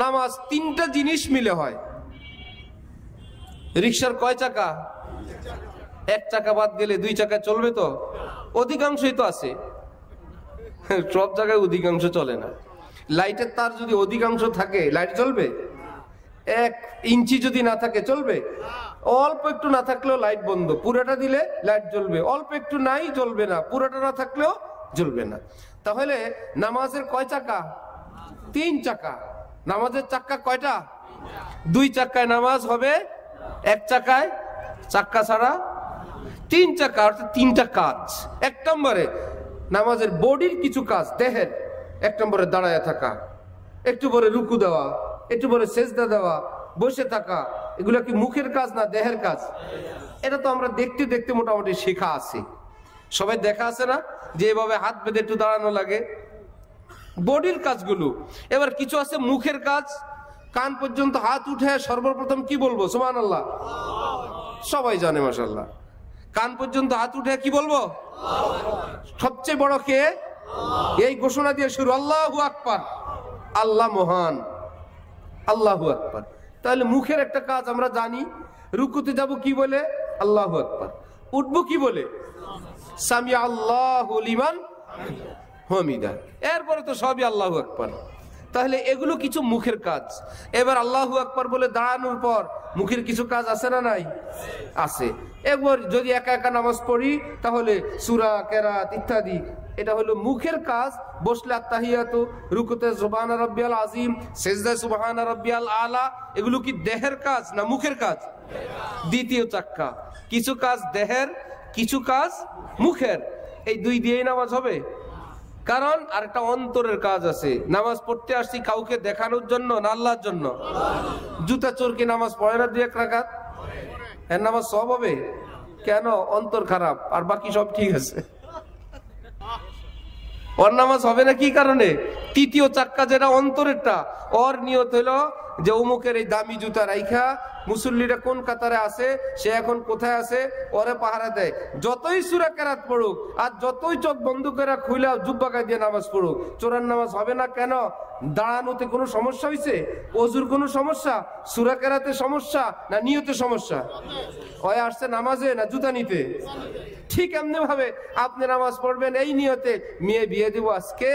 নামাজ তিনটা জিনিস মিলে হয়। রিকশার কয় চাকা? এক চাকা বাদ গেলে দুই চাকা চলবে তো? অধিকাংশই তো আছে, সব জায়গায় অধিকাংশ চলে না। লাইটের তার যদি অধিকাংশ থাকে লাইট জ্বলবে? 1 ইঞ্চি যদি না থাকে চলবে? অল্প একটু না থাকলেও লাইট বন্ধ, পুরোটা দিলে লাইট জ্বলবে। অল্প একটু নাই জ্বলবে না, পুরোটা না থাকলেও জ্বলবে না। তাহলে নামাজের কয় চাকা? 3 চাকা। নামাজের চাক্কা কয়টা? 2 চাকায় নামাজ হবে, 1 চাকায় চাক্কা ছাড়া 3 চাকা, অর্থাৎ 3টা কাজ। 1 নম্বরে নামাজের বডির কিছু কাজ, দেহের। 1 নম্বরে দাঁড়ায় থাকা, একটু পরে রুকু দেওয়া, একটু পরে সেজদা দেওয়া, বসে থাকা, এগুলো কি মুখের কাজ না দেহের কাজ? এটা তো আমরা দেখতে দেখতে মোটামুটি শেখা আছে, সবাই দেখা আছে না, যে এভাবে হাত বেঁধে একটু দাঁড়ানো লাগে, বডির কাজগুলো। এবার কিছু আছে মুখের কাজ, কান পর্যন্ত হাত উঠে সর্বপ্রথম কি বলবো? সুবহানাল্লাহ। সবাই জানে মাশাআল্লাহ। কান পর্যন্ত হাত উঠে কি বলবো? সবচেয়ে বড় কে? এই ঘোষণা দিয়ে শুরু, আল্লাহু আকবার, আল্লাহ মহান, আল্লাহু আকবার। তাহলে মুখের একটা কাজ আমরা জানি। রুকুতে যাব কি বলে? আল্লাহু আকবার। উঠবো কি বলে? সামি আল্লাহু লিমান হামিদা। এরপরে তো সবই আল্লাহু আকবার। তাহলে এগুলো কিছু মুখের কাজ। এবার আল্লাহু আকবার বলে দাঁড়ানোর পর মুখের কিছু কাজ আছে না নাই? আছে। একবার যদি একা একা নামাজ পড়ি তাহলে সূরা, কেরাত ইত্যাদি, এটা হলো মুখের কাজ। বসলে আত্তাহিয়াতু, রুকুতে সুবহানা রাব্বিয়াল আযীম, সিজদায় সুবহানা রাব্বিয়াল আলা, এগুলো কি দেহের কাজ না মুখের কাজ? দ্বিতীয় চাক্কা, কিছু কাজ দেহের, কিছু কাজ মুখের। এই দুই দিয়েই নামাজ হবে? কারণ আরেকটা অন্তরের কাজ আছে। নামাজ পড়তে আসছি কাউকে দেখানোর জন্য না আল্লাহর জন্য? জুতা চোর কি নামাজ পড়ে না 2-1 রাকাত? এর নামাজ সব হবে? কেন? অন্তর খারাপ, আর বাকি সব ঠিক আছে। ওর নামাজ হবে না কি কারণে? তৃতীয় চাক্কা যেটা অন্তরেরটা, ওর নিয়ত হলো যে অমুকের এই দামি জুতা রাইখা মুসল্লিরা কোন কাতারে আছে, সে এখন কোথায় আছে, ওরে পাহারা দেয়। যতই সূরা কেরাত পড়ুক আর যতই চোখ বন্ধ করে খুইলা জুব্বা গায়ে দিয়ে নামাজ পড়ুক, চোরার নামাজ হবে না। কেন? দাঁড়ানোতে কোনো সমস্যা হয়েছে? অজুর কোনো সমস্যা? সূরা কেরাতে সমস্যা না নিয়তে সমস্যা? হয় আসছে নামাজে না জুতা নিতে? ঠিক এমনি ভাবে আপনি নামাজ পড়বেন এই নিয়তে, মেয়ে বিয়ে দিব আজকে,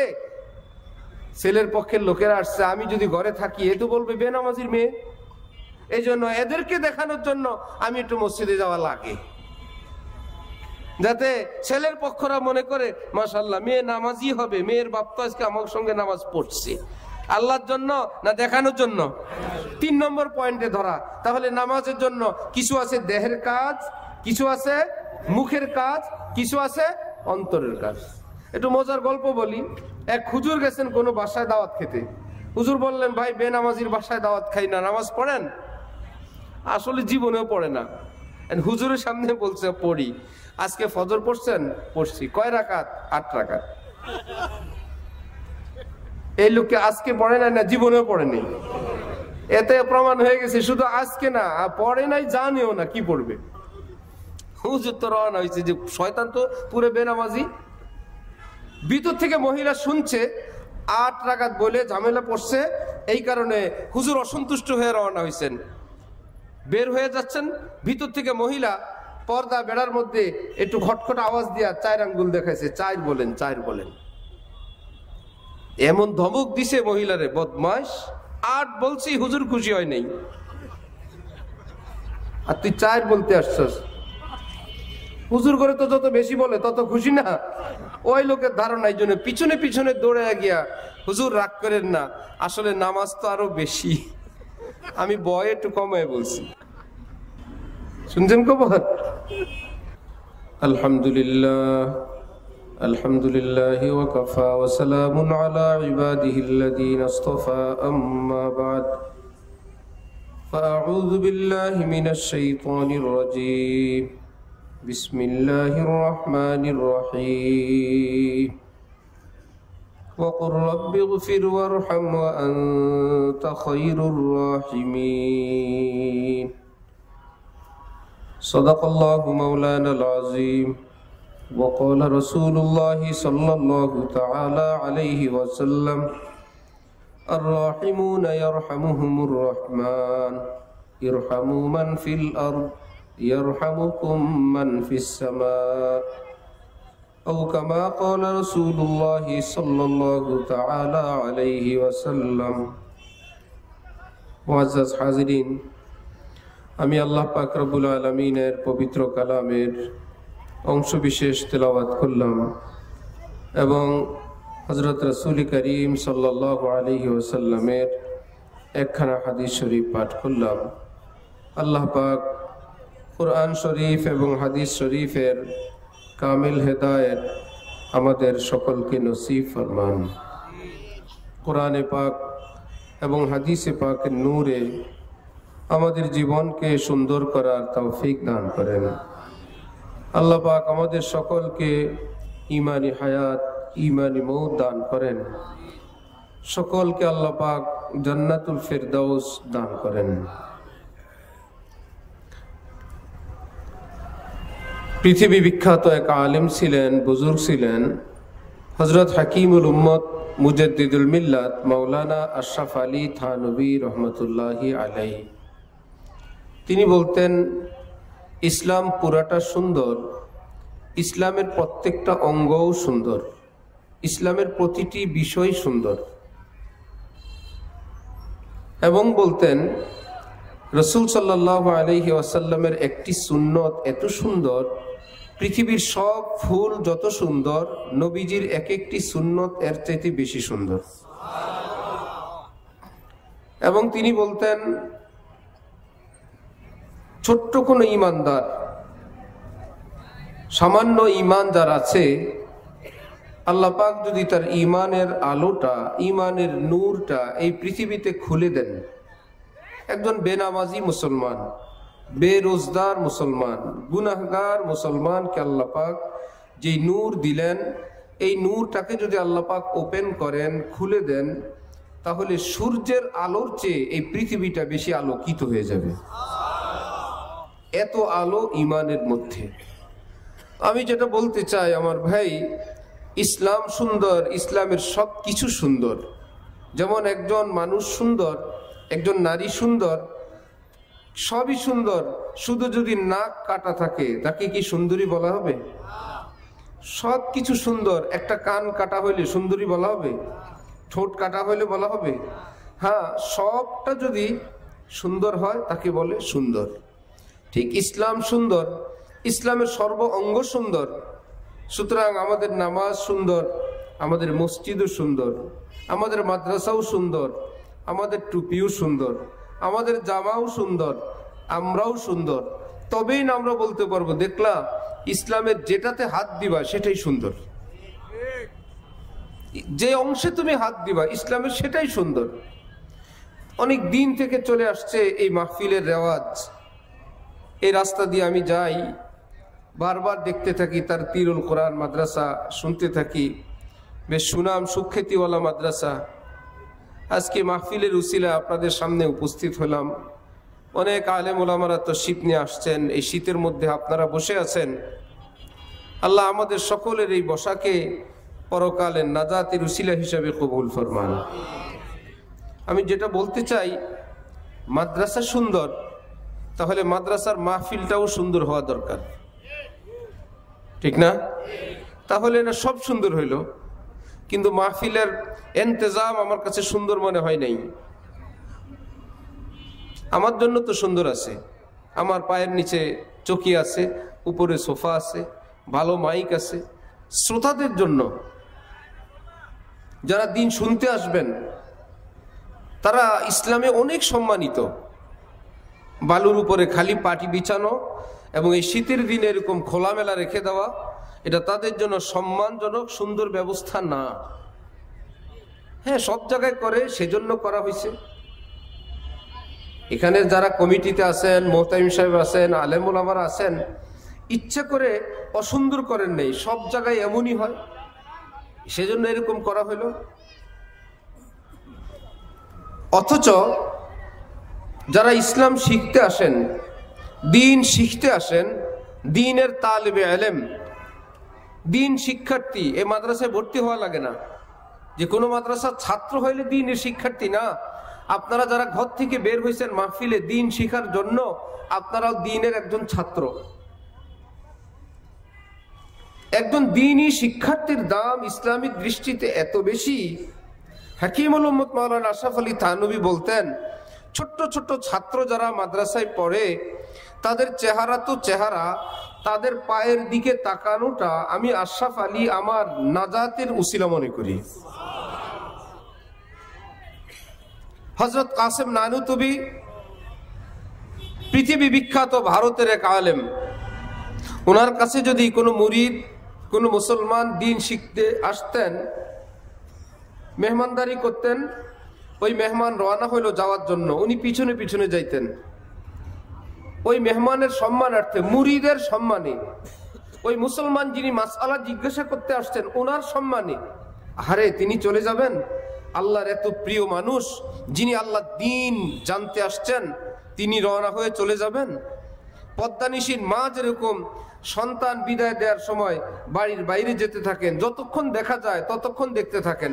ছেলের পক্ষের লোকেরা আসছে, আমি যদি ঘরে থাকি এ তো বলবে বেনামাজির মেয়ে। এই জন্য এদেরকে দেখানোর জন্য আমি একটু মসজিদে যাওয়া লাগে, যাতে ছেলের পক্ষরা মনে করে মাশাআল্লাহ মেয়ে নামাজি হবে, মেয়ের বাপ তো আজকে আমার সঙ্গে নামাজ পড়ছে। আল্লাহর জন্য না দেখানোর জন্য? 3 নম্বর পয়েন্টে ধরা। তাহলে নামাজের জন্য কিছু আছে দেহের কাজ, কিছু আছে মুখের কাজ, কিছু আছে অন্তরের কাজ। একটু মজার গল্প বলি। এক হুজুর গেছেন কোনো বাসায় দাওয়াত খেতে। হুজুর বললেন, ভাই বেনামাজির বাসায় দাওয়াত খাই না, নামাজ পড়েন? আসলে জীবনেও পড়ে না। হুজুরের সামনে বলছে পড়ি। আজকে ফজর পড়ছেন? পড়ছি। কয় রাকাত? 8 রাকাত। এই লোককে আজকে পড়ে নাই না জীবনেও পড়েনি। এতে প্রমাণ হয়ে গেছে শুধু আজকে না, পড়ে নাই, জানেও না কি পড়বে। হুজুর তো রওনা হয়েছে যে শয়তান তো পুরো বেনামাজি। ভিতর থেকে মহিলা শুনছে 8 রাকাত বলে ঝামেলা পড়ছে, এই কারণে হুজুর অসন্তুষ্ট হয়ে রওনা হয়েছেন। বের হয়ে যাচ্ছেন, ভিতর থেকে মহিলা পর্দা বেড়ার মধ্যে একটু খটখট আওয়াজ দিয়া 4 আঙ্গুল দেখাইছে, 4 বলেন, 4 বলেন। এমন ধমক দিছে মহিলারে, বদমাশ, 8 বলছি, হুজুর খুশি হয় নাই, আর তুই 4 বলতে আসছস। হুজুর করে তো যত বেশি বলে তত খুশি না। ওই লোকের ধারণা, এই জন্য পিছনে পিছনে দৌড়ে গিয়া, হুজুর রাগ করেন না, আসলে নামাজ তো আরো বেশি, আমি বয় একটু কমায় বলছি। শুনছেন খবর? আলহামদুলিল্লাহ, আলহামদুলিল্লাহি ওয়া কাফা ওয়া সালামুন আলা ইবাদিহিল্লাযীনা ইসতাফা, আম্মা বা'দ, ফাআউযু বিল্লাহি মিনাশ শাইতানির রাজীম। বিসমিল্লাহির রহমানির রহিম। وقل رب اغفر وارحم وأنت خير الراحمين. صدق الله مولانا العظيم. وقال رسول الله صلى الله تعالى عليه وسلم: الراحمون يرحمهم الرحمن يرحموا من في الأرض يرحمكم من في السماء أو كما قال رسول الله صلى الله تعالى عليه وسلم মুআজ্জাজ হাজিরিন, আমি আল্লাহ পাক রব্বুল আলামিনের পবিত্র কালামের অংশ বিশেষ তেলাওয়াত করলাম এবং হযরত রাসূল করিম সাল্লাল্লাহু আলাইহি ওয়াসাল্লামের একখানা হাদিস শরীফ পাঠ করলাম। আল্লাহ পাক কুরআন শরীফ এবং হাদিস শরীফের কামিল হেদায়েত আমাদের সকলকে নসিব ফরমান। কোরআনে পাক এবং হাদিসে পাকের নূরে আমাদের জীবনকে সুন্দর করার তৌফিক দান করেন। আল্লাহ পাক আমাদের সকলকে ঈমানি হায়াত, ঈমানি মৌত দান করেন। সকলকে আল্লাহ পাক জান্নাতুল ফিরদাউস দান করেন। পৃথিবী বিখ্যাত এক আলেম ছিলেন, বুজুর্গ ছিলেন, হযরত হাকিমুল উম্মত মুজাদ্দিদুল মিল্লাত মাওলানা আশরাফ আলী থানভী রহমতুল্লাহি আলাইহি। তিনি বলতেন, ইসলাম পুরাটা সুন্দর, ইসলামের প্রত্যেকটা অঙ্গও সুন্দর, ইসলামের প্রতিটি বিষয় সুন্দর। এবং বলতেন, রাসূল সাল্লাল্লাহু আলাইহি ওয়াসাল্লামের একটি সুন্নত এত সুন্দর, পৃথিবীর সব ফুল যত সুন্দর, নবীজির এক একটি সুন্নত এর চাইতে বেশি সুন্দর। এবং তিনি বলতেন, ছোট্ট কোনো ঈমানদার, সামান্য ঈমান যার আছে, আল্লাহ পাক যদি তার ঈমানের আলোটা, ঈমানের নূরটা এই পৃথিবীতে খুলে দেন, একজন বেনামাজি মুসলমান, বেরোজগার মুসলমান, গুনাহগার মুসলমানকে আল্লাহ পাক যে নূর দিলেন, এই নূরটাকে যদি আল্লাহ পাক ওপেন করেন, খুলে দেন, তাহলে সূর্যের আলোর চেয়ে এই পৃথিবীটা বেশি আলোকিত হয়ে যাবে। এত আলো ঈমানের মধ্যে। আমি যেটা বলতে চাই আমার ভাই, ইসলাম সুন্দর, ইসলামের সব কিছু সুন্দর। যেমন একজন মানুষ সুন্দর, একজন নারী সুন্দর, সবই সুন্দর। শুধু যদি নাক কাটা থাকে তাকে কি সুন্দরী বলা হবে? সব কিছু সুন্দর। একটা কান কাটা হইলে সুন্দরী বলা হবে? ঠোঁট কাটা হইলে বলা হবে? হ্যাঁ, সবটা যদি সুন্দর হয় তাকে বলে সুন্দর। ঠিক ইসলাম সুন্দর, ইসলামের সর্ব অঙ্গ সুন্দর। সুতরাং আমাদের নামাজ সুন্দর, আমাদের মসজিদও সুন্দর, আমাদের মাদ্রাসাও সুন্দর, আমাদের টুপিও সুন্দর, আমাদের জামাও সুন্দর, আমরাও সুন্দর। তবেই না আমরা বলতে পারবো, দেখলা ইসলামের যেটাতে হাত দিবা সেটাই সুন্দর। যে অংশে তুমি হাত দিবা ইসলামের সেটাই সুন্দর। অনেক দিন থেকে চলে আসছে এই মাহফিলের রেওয়াজ। এই রাস্তা দিয়ে আমি যাই, বারবার দেখতে থাকি তার তিরুল কোরআন মাদ্রাসা, শুনতে থাকি, বেশ সুনাম সুখ্যাতিওয়ালা মাদ্রাসা। আজকে মাহফিলের উসিলা আপনাদের সামনে উপস্থিত হলাম। অনেক আলেম ওলামারা তো শীত নিয়ে আসছেন, এই শীতের মধ্যে আপনারা বসে আছেন। আল্লাহ আমাদের সকলের এই বসাকে পরকালের নাজাতের উসিলা হিসাবে কবুল ফরমান। আমি যেটা বলতে চাই, মাদ্রাসা সুন্দর, তাহলে মাদ্রাসার মাহফিলটাও সুন্দর হওয়া দরকার, ঠিক না? তাহলে না সব সুন্দর হইল, কিন্তু মাহফিলের ইন্তজাম আমার কাছে সুন্দর মনে হয় নাই। আমার জন্য তো সুন্দর আছে, আমার পায়ের নিচে চকি আছে, উপরে সোফা আছে, ভালো মাইক আছে। শ্রোতাদের জন্য, যারা দিন শুনতে আসবেন, তারা ইসলামে অনেক সম্মানিত। বালুর উপরে খালি পাটি বিছানো এবং এই শীতের দিনে এরকম খোলামেলা রেখে দেওয়া, এটা তাদের জন্য সম্মানজনক সুন্দর ব্যবস্থা না। হ্যাঁ, সব জায়গায় করে, সেজন্য করা হয়েছে। এখানে যারা কমিটিতে আছেন, মোহতামিম সাহেব আছেন, আলেম ওলামারা আছেন, ইচ্ছা করে অসুন্দর করেন নেই, সব জায়গায় এমনই হয়, সেজন্য এরকম করা হলো। অথচ যারা ইসলাম শিখতে আসেন, দিন শিখতে আসেন, দিনের তালেবে ইলম, দিন শিক্ষার্থী, এই মাদ্রাসায় ভর্তি হওয়া লাগে না যে কোনো মাদ্রাসার ছাত্র হইলে দ্বীনের শিক্ষার্থী না। আপনারা যারা ঘর থেকে বের হয়েছেন মাহফিলে দ্বীন শিখার জন্য, আপনারাও দ্বীনের একজন ছাত্র। একজন দ্বীনী শিক্ষার্থীর দাম ইসলামিক দৃষ্টিতে এত বেশি। হাকিমুল উম্মত মাওলানা আশরাফ আলী থানভী বলতেন, ছোট্ট ছোট্ট ছাত্র যারা মাদ্রাসায় পড়ে তাদের চেহারা তো চেহারা, তাদের পায়ের দিকে তাকানোটা আমি আশরাফ আলী আমার নাজাতের উসিলা মনে করি। হযরত কাসেম নানুতুবি পৃথিবী বিখ্যাত ভারতের এক আলেম। ওনার কাছে যদি কোনো মুরিদ, কোনো মুসলমান দ্বীন শিখতে আসতেন, মেহমানদারি করতেন, ওই মেহমান রওনা হইল যাওয়ার জন্য, উনি পিছনে পিছনে যাইতেন ওই মেহমানের সম্মানার্থে, মুরিদের সম্মানে। ওই মুসলমান যিনি মাসআলা জিজ্ঞাসা করতে আসছেন ওনার সম্মানে। আরে তিনি চলে যাবেন, আল্লাহর এত প্রিয় মানুষ যিনি আল্লাহ দ্বীন জানতে আসছেন, তিনি রওনা হয়ে চলে যাবেন। পদ্মানিশীর মা যেরকম সন্তান বিদায় দেওয়ার সময় বাড়ির বাইরে যেতে থাকেন, যতক্ষণ দেখা যায় ততক্ষণ দেখতে থাকেন,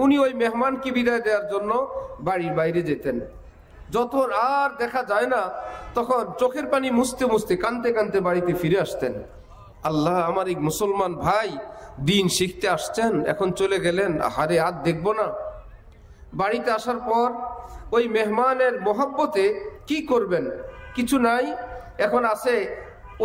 উনি ওই মেহমানকে বিদায় দেওয়ার জন্য বাড়ির বাইরে যেতেন। যখন আর দেখা যায় না তখন চোখের পানি মুছতে মুছতে কাঁদতে কাঁদতে বাড়িতে ফিরে আসতেন। আল্লাহ, আমার এই মুসলমান ভাই দ্বীন শিখতে আসছেন, এখন চলে গেলেন, আহারে আর দেখবো না। বাড়িতে আসার পর ওই মেহমানের মহব্বতে কি করবেন, কিছু নাই। এখন আছে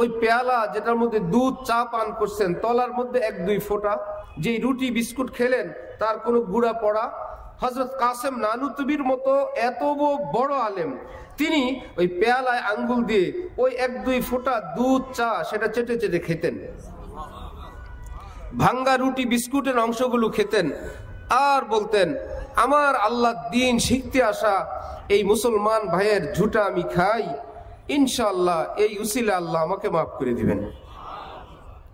ওই পেয়ালা যেটার মধ্যে দুধ চা পান করছেন, তলার মধ্যে 1-2 ফোঁটা, যেই রুটি বিস্কুট খেলেন তার কোনো গুঁড়া পড়া। হযরত কাসেম নানুতুবির মতো এত বড় আলেম, তিনি ওই পেয়ালায় আঙ্গুল দিয়ে ওই 1-2 ফোঁটা দুধ চা সেটা চেটে চেটে খেতেন, ভাঙ্গা রুটি বিস্কুটের অংশগুলো খেতেন, আর বলতেন, আমার আল্লাহ দ্বীন শিখতে আসা এই মুসলমান ভাইয়ের ঝুটা আমি খাই, ইনশাআল্লাহ এই উসিলা আল্লাহ আমাকে মাফ করে দিবেন।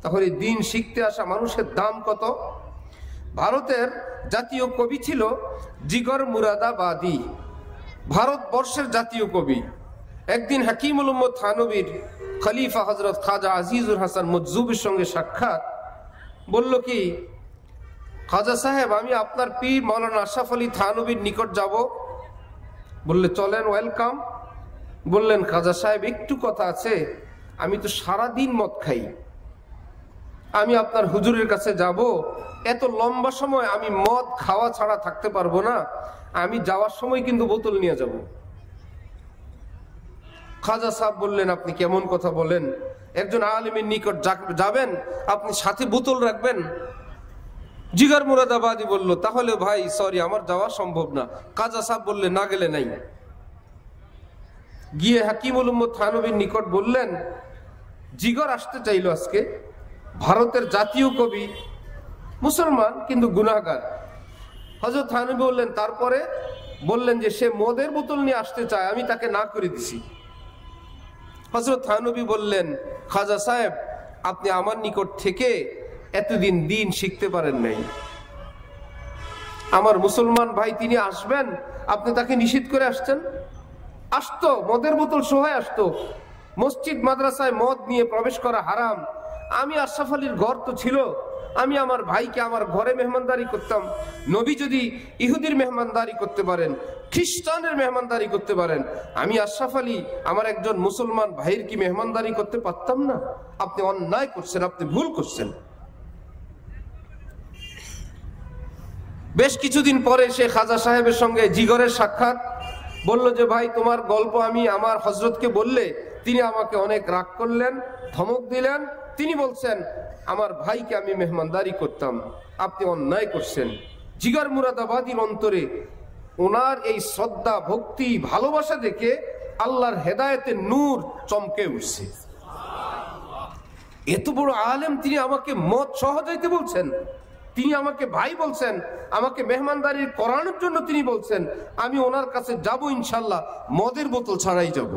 তাহলে দ্বীন শিখতে আসা মানুষের দাম কত। ভারতের জাতীয় কবি ছিল জিগর মুরাদাবাদী, ভারতবর্ষের জাতীয় কবি। একদিন হাকিমুল উম্মত থানভীর খলিফা হযরত খাজা আজিজুল হাসান মজজুবের সঙ্গে সাক্ষাৎ। বলল কি, খাজা সাহেব, আমি আপনার পীর মাওলানা আশরাফ আলী থানভীর নিকট যাব। বললে, চলেন, ওয়েলকাম। বললেন, খাজা সাহেব একটু কথা আছে, আমি তো সারাদিন মদ খাই, আমি আপনার হুজুরের কাছে যাব, এত লম্বা সময় আমি মদ খাওয়া ছাড়া থাকতে পারবো না, আমি যাওয়ার সময় কিন্তু বোতল নিয়ে যাব। খাজা সাহেব বললেন, আপনি কেমন কথা বলেন, একজন আলেমের নিকট যাবেন, আপনি সাথে বোতল রাখবেন? জিগর মুরাদাবাদী বলল, তাহলে ভাই সরি, আমার যাওয়া সম্ভব না। খাজা সাহেব বললেন, না গেলে নাই। গিয়ে হাকিমুল উম্মত থানভীর নিকট বললেন, জিগর আসতে চাইল আজকে, ভারতের জাতীয় কবি, মুসলমান কিন্তু গুনাহগার। হযরত থানভী বললেন, তারপরে? বললেন যে সে মদের বোতল নিয়ে আসতে চায়, আমি তাকে না করে দিছি। হযরত থানভী বললেন, খাজা সাহেব, আপনি আমার নিকট থেকে এতদিন দ্বীন শিখতে পারেন নাই, আমার মুসলমান ভাই তিনি আসবেন, আপনি তাকে নিষেধ করে আসছেন। আসতো, মদের বোতল সহায় আসতো, মসজিদ মাদ্রাসায় মদ নিয়ে প্রবেশ করা হারাম। আমি আশরাফ আলীর ঘর তো ছিল, আমি আমার ভাইকে আমার ঘরে মেহমানদারি করতাম। নবী যদি ইহুদির মেহমানদারি করতে পারেন, খ্রিস্টানের মেহমানদারি করতে পারেন, আমি আশরাফ আলী আমার একজন মুসলমান ভাইয়ের কি মেহমানদারি করতে পারতাম না? আপনি অন্যায় করছেন, আপনি ভুল করছেন। বেশ কিছুদিন পরে সে খাজা সাহেবের সঙ্গে জিগরের সাক্ষাৎ। বলল যে, ভাই তোমার গল্প আমি আমার হযরতকে বললে তিনি আমাকে অনেক রাগ করলেন, ধমক দিলেন। তিনি বলছেন, আমার ভাইকে আমি মেহমানদারি করতাম, আপনি অন্যায় করছেন। জিগর মুরাদাবাদীর অন্তরে ওনার এই শ্রদ্ধা, ভক্তি, ভালোবাসা দেখে আল্লাহর হেদায়েতের নূর চমকে উঠছে। এত বড় আলেম, তিনি আমাকে মদ সহজাইতে বলছেন, তিনি আমাকে ভাই বলছেন, আমাকে মেহমানদারি করানোর জন্য তিনি বলছেন, আমি ওনার কাছে যাব ইনশাল্লাহ, মদের বোতল ছাড়াই যাব।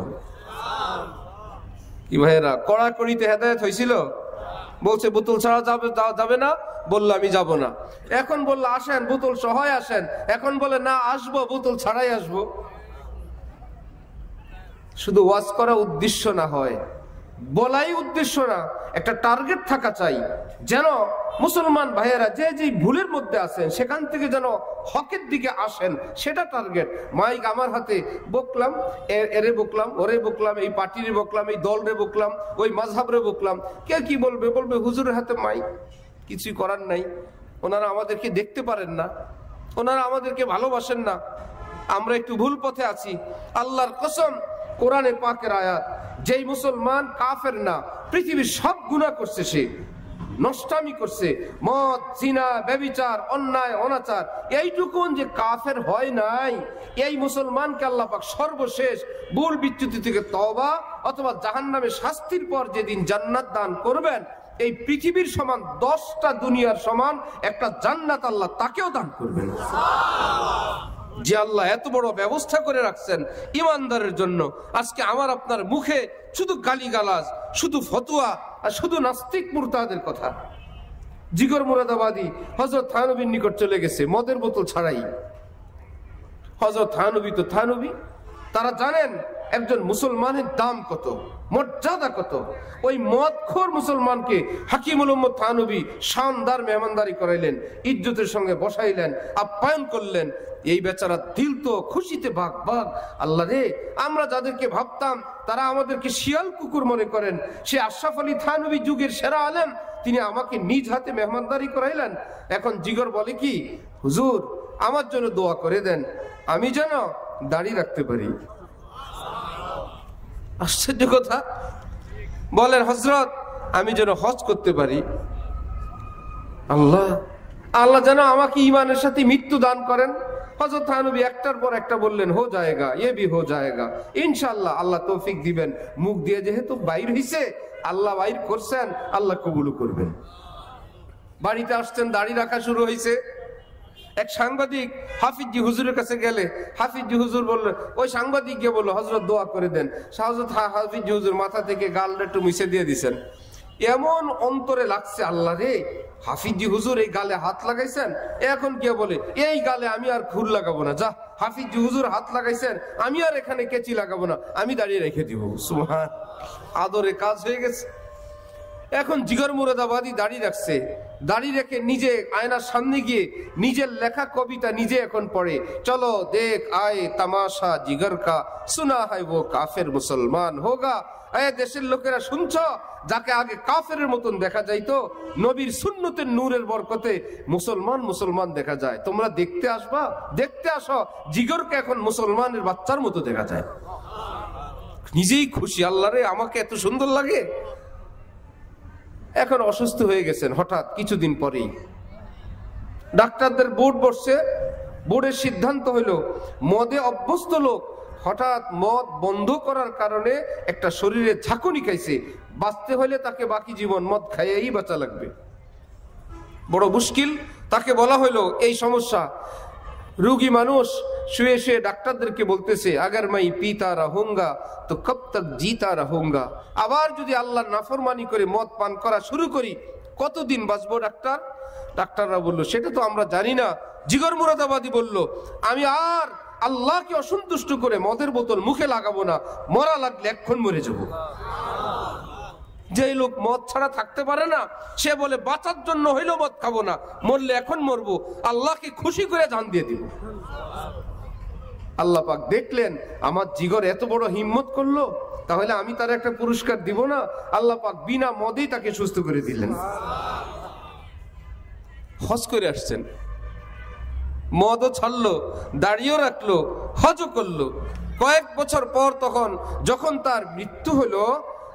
কি ভাইয়েরা, কড়াকড়িতে হেদায়েত হয়েছিল? বলছে বোতল ছাড়া যাবে না, বললো আমি যাব না। এখন বললো আসেন, বোতল সহায় আসেন, এখন বলে না, আসবো, বোতল ছাড়াই আসবো। শুধু ওয়াজ করা উদ্দেশ্য না হয়, বলাই উদ্দেশ্য না, একটা টার্গেট থাকা চাই, যেন মুসলমান ভাইয়েরা যে যে ভুলের মধ্যে আছেন সেখান থেকে যেন হকের দিকে আসেন, সেটা টার্গেট। মাইক আমার হাতে, বকলাম, এরে বকলাম, ওরে বকলাম, এই পার্টিরে বকলাম, এই দলরে বকলাম, ওই মাযহাবরে বকলাম, কে কি বলবে? বলবে হুজুরের হাতে মাইক, কিছুই করার নাই। ওনারা আমাদেরকে দেখতে পারেন না, ওনারা আমাদেরকে ভালোবাসেন না, আমরা একটু ভুল পথে আছি। আল্লাহর কসম, কোরআনে পাকের আয়াত, যেই মুসলমান কাফের না, পৃথিবীর সব গুনাহ করছে, সে নষ্টামি করছে, মদ, জিনা, ব্যভিচার, অন্যায়, অনাচার, এইটুকুন যে কাফের হয় নাই, এই মুসলমানকে আল্লাহ পাক সর্বশেষ ভুল বিচ্যুতি থেকে তওবা অথবা জাহান্নামে শাস্তির পর যেদিন জান্নাত দান করবেন, এই পৃথিবীর সমান 10টা দুনিয়ার সমান একটা জান্নাত আল্লাহ তাকেও দান করবেন। যে আল্লাহ এত বড় ব্যবস্থা করে রাখছেন ইমানদারের জন্য, আজকে আমার আপনার মুখে শুধু গালিগালাজ, শুধু ফতোয়া আর শুধু নাস্তিক মুরতাদের কথা। জিগর মুরাদাবাদী হযরত থানবীর নিকট চলে গেছে মদের বোতল ছাড়াই। হযরত থানবী তো থানবী, তারা জানেন একজন মুসলমানের দাম কত, মর্যাদা কত। ওই মদখোর মুসলমানকে হাকিমুল উম্মত থানবী শানদার মেহমানদারি করাইলেন, ইজ্জতের সঙ্গে বসাইলেন, আপ্যায়ন করলেন। এই বেচারা দিল তো খুশিতে বাগ বাগ। আল্লাহ রে, আমরা যাদেরকে ভাবতাম তারা আমাদেরকে শিয়াল কুকুর মনে করেন, সে আশরাফ আলী থানবী যুগের সেরা আলেম, তিনি আমাকে নিজ হাতে মেহমানদারি করাইলেন। এখন জিগর বলে কি, হুজুর আমার জন্য দোয়া করে দেন, আমি যেন দাড়ি রাখতে পারি। আশ্চর্য কথা। বলেন হযরত, আমি যেন হজ করতে পারি। আল্লাহ আল্লাহ যেন আমাকে ঈমানের সাথে মৃত্যু দান করেন। হযরত থানবী একটার পর একটা বললেন, হো যায়েগা, এ ভি হো যায়েগা ইনশাআল্লাহ, আল্লাহ তৌফিক দিবেন। মুখ দিয়ে যেহেতু বাইর হইছে, আল্লাহ বাইর করছেন, আল্লাহ কবুল করবেন। বাড়িতে আসছেন, দাড়ি রাখা শুরু হয়েছে। এক সাংবাদিক হাফিজি হুজুরের কাছে গেলে হাফিজি হুজুর বললেন, ওই সাংবাদিক গিয়ে বললো, হযরত দোয়া করে দেন। হযরত হাফিজি হুজুর মাথা থেকে গালটা একটু মুছে দিয়ে দিছেন। এমন অন্তরে লাগছে, আল্লাহ রে, হাফিজি হুজুর এই গালে হাত লাগাইছেন, এখন কে বলে এই গালে আমি আর খুর লাগাবো না, যা হাফিজি হুজুর হাত লাগাইছেন, আমি আর এখানে কেচি লাগাবো না, আমি দাঁড়িয়ে রেখে দিব। সুবহান, আদরে কাজ হয়ে গেছে। এখন জিগর মুরাদাবাদী দাঁড়িয়ে রাখছে, দাঁড়িয়ে রেখে নিজে আয়নার সামনে গিয়ে নিজের লেখা কবিতা নিজে এখন পড়ে, চলো দেখ আয়ে তামাশা জিগর কা, সুনা হয় वो কাফের মুসলমান হোগা। দেশের লোকেরা শুনছ, যাকে আগে কাফের মতন দেখা যাইতো, নবীর সুন্নতের নূরের বরকতে মুসলমান মুসলমান দেখা যায়। তোমরা দেখতে আসবা, দেখতে আসো, জিগরকে এখন মুসলমানের বাচ্চার মতো দেখা যায়। নিজেই খুশি, আল্লাহ রে, আমাকে এত সুন্দর লাগে। এখন অসুস্থ হয়ে গেছেন হঠাৎ কিছুদিন পরেই। ডাক্তারদের বোর্ড বসছে, বোর্ডের সিদ্ধান্ত হইল মদে অভ্যস্ত লোক হঠাৎ মদ বন্ধ করার কারণে একটা শরীরে ঝাঁকুনি খাইছে, বাঁচতে হলে তাকে বাকি জীবন মদ খাইয়েই বাঁচা লাগবে। বড় মুশকিল। তাকে বলা হইলো এই সমস্যা। রোগী মানুষ শুয়ে শুয়ে ডাক্তারদেরকে বলতেছে, আগার মাই পিতা রাহুঙ্গা তো কব তক জিতা রাহুঙ্গা। আবার যদি আল্লাহর নাফরমানি করে মদ পান করা শুরু করি, কতদিন বাঁচবো ডাক্তার? ডাক্তাররা বলল, সেটা তো আমরা জানি না। জিগর মুরাদাবাদী বলল, আমি আর আল্লাহকে অসন্তুষ্ট করে মদের বোতল মুখে লাগাবো না, মরা লাগলে এক্ষণ মরে যাবো। যে লোক মদ ছাড়া থাকতে পারে না, সে বলে বাঁচার জন্য হইলো মদ খাবো না, মরলে এখন মরবো, আল্লাহকে খুশি করে জান দিয়ে দিব। আল্লাহ পাক দেখলেন আমার জিগর এত বড় হিম্মত করলো, তাহলে আমি তার একটা পুরস্কার দিব না। আল্লাহ পাক বিনা মদেই তাকে সুস্থ করে দিলেন। হজ করে আসছেন, মদও ছাড়লো, দাড়িও রাখলো, হজও করলো। কয়েক বছর পর যখন তার মৃত্যু হলো,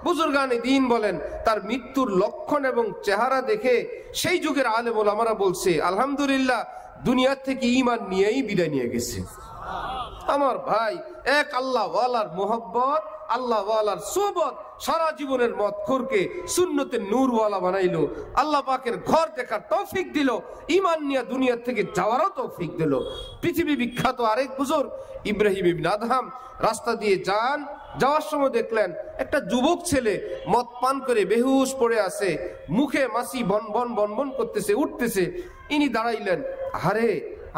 বুজুর্গানে দ্বীন বলেন, তার মৃত্যুর লক্ষণ এবং চেহারা দেখে সেই যুগের আলেম ওলামারা বলছে, আলহামদুলিল্লাহ, দুনিয়া থেকে ঈমান নিয়েই বিদায় নিয়ে গেছে। আমার ভাই, এক আল্লাহ ওয়ালার মোহব্বত, আল্লাহ ওয়ালার সোহবত সারা জীবনের মদখোরকে সুন্নতের নূরওয়ালা বানাইলো। আল্লাহ পাকের ঘর দেখার তৌফিক দিল, ঈমান নিয়ে দুনিয়া থেকে যাওয়ারও তৌফিক দিল। পৃথিবী বিখ্যাত আরেক বুজুর্গ ইব্রাহিম ইবনে আদহাম রাস্তা দিয়ে যাওয়ার সময় দেখলেন একটা যুবক ছেলে মদ পান করে বেহুশ পড়ে আছে, মুখে মাছি বনবন বনবন করতেছে, উঠতেছে। ইনি দাঁড়াইলেন, আরে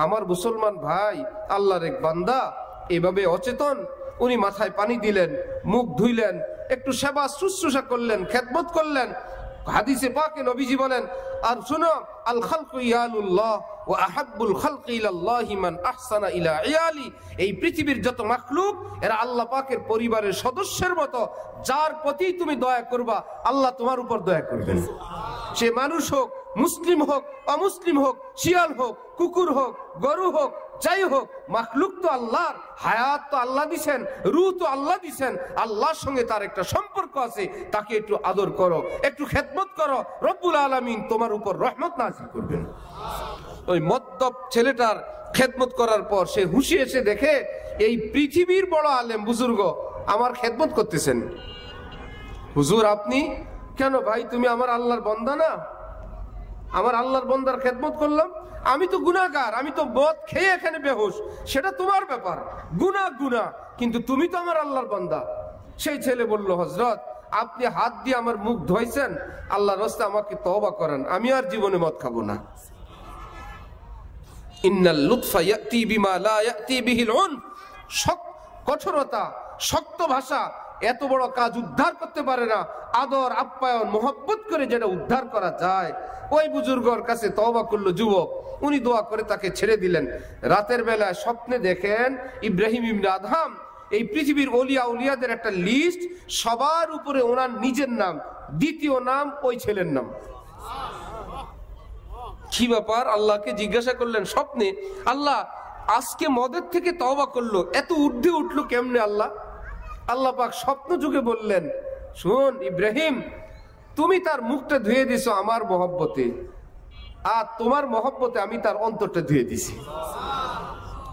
আমার মুসলমান ভাই, আল্লাহর এক বান্দা এভাবে অচেতন। উনি মাথায় পানি দিলেন, মুখ ধুইলেন, একটু সেবা শুশ্রূষা করলেন, খেদমত করলেন। হাদিসে পাকে নবীজি বলেন, আর শুনো, আল খালকু ইয়ালুল্লাহ ওয়া আহাব্বুল খালকি ইলাল্লাহি মান আহসানা ইলা ইয়ালি। এই পৃথিবীর যত মাখলুক এরা আল্লাহ পাকের পরিবারের সদস্যের মতো। যার প্রতি তুমি দয়া করবা আল্লাহ তোমার উপর দয়া করবেন। সে মানুষ হোক, মুসলিম হোক, অমুসলিম হোক, শিয়াল হোক, কুকুর হোক, গরু হোক, যাই হোক, মাখলুক তো আল্লাহর, হায়াত তো আল্লাহ দিছেন, রূহ তো আল্লাহ দিছেন। আল্লাহর সঙ্গে তার একটা সম্পর্ক আছে, তাকে একটু আদর করো, একটু খেদমত করো, রব্বুল আলামিন তোমার উপর রহমত নাযিল করবেন। ওই মদ্যপ ছেলেটার খেদমত করার পর সে হুঁশে এসে দেখে এই পৃথিবীর বড় আলেম বুজুর্গ আমার খেদমত করতেছেন। হুজুর আপনি কেন ভাই? তুমি আমার আল্লাহর বান্দা না? আমার আল্লাহর বান্দার খেদমত করলাম। আমি তো গুনাহগার, আমি তো মদ খেয়ে এখানে বেহুশ, সেটা তোমার ব্যাপার, গুনাহ, কিন্তু তুমি তো আমার আল্লাহর বান্দা। সেই ছেলে বলল, হযরত আপনি হাত দিয়ে আমার মুখ ধোইছেন, আল্লাহর রাস্তায় আমাকে তওবা করেন, আমি আর জীবনে মদ খাবো না। ইন্নাল লুতফা ইয়াতি বিমা লা ইয়াতি বিহিল উনফ। কঠোরতা, শক্ত ভাষা এত বড় কাজ উদ্ধার করতে পারে না। আদর, আপ্যায়ন, মোহব্বত করে যেটা উদ্ধার করা যায়। ওই বুজুর্গর কাছে তওবা করলো যুবক, উনি দোয়া করে তাকে ছেড়ে দিলেন। রাতের বেলায় স্বপ্নে দেখেন ইব্রাহিম ইবনে আদহাম, এই পৃথিবীর ওলিয়া উলিয়াদের একটা লিস্ট, সবার উপরে ওনার নিজের নাম, দ্বিতীয় নাম ওই ছেলের নাম। কি ব্যাপার? আল্লাহকে জিজ্ঞাসা করলেন স্বপ্নে, আল্লাহ আজকে মদের থেকে তওবা করলো, এত ঊর্ধ্বে উঠলো কেমনে আল্লাহ? আল্লাহ পাক স্বপ্ন যুগে বললেন, শুন ইব্রাহিম, তুমি তার মুখটা ধুয়ে দিছো আমার মহব্বতে, আর তোমার মহব্বতে আমি তার অন্তরটা ধুয়ে দিছি।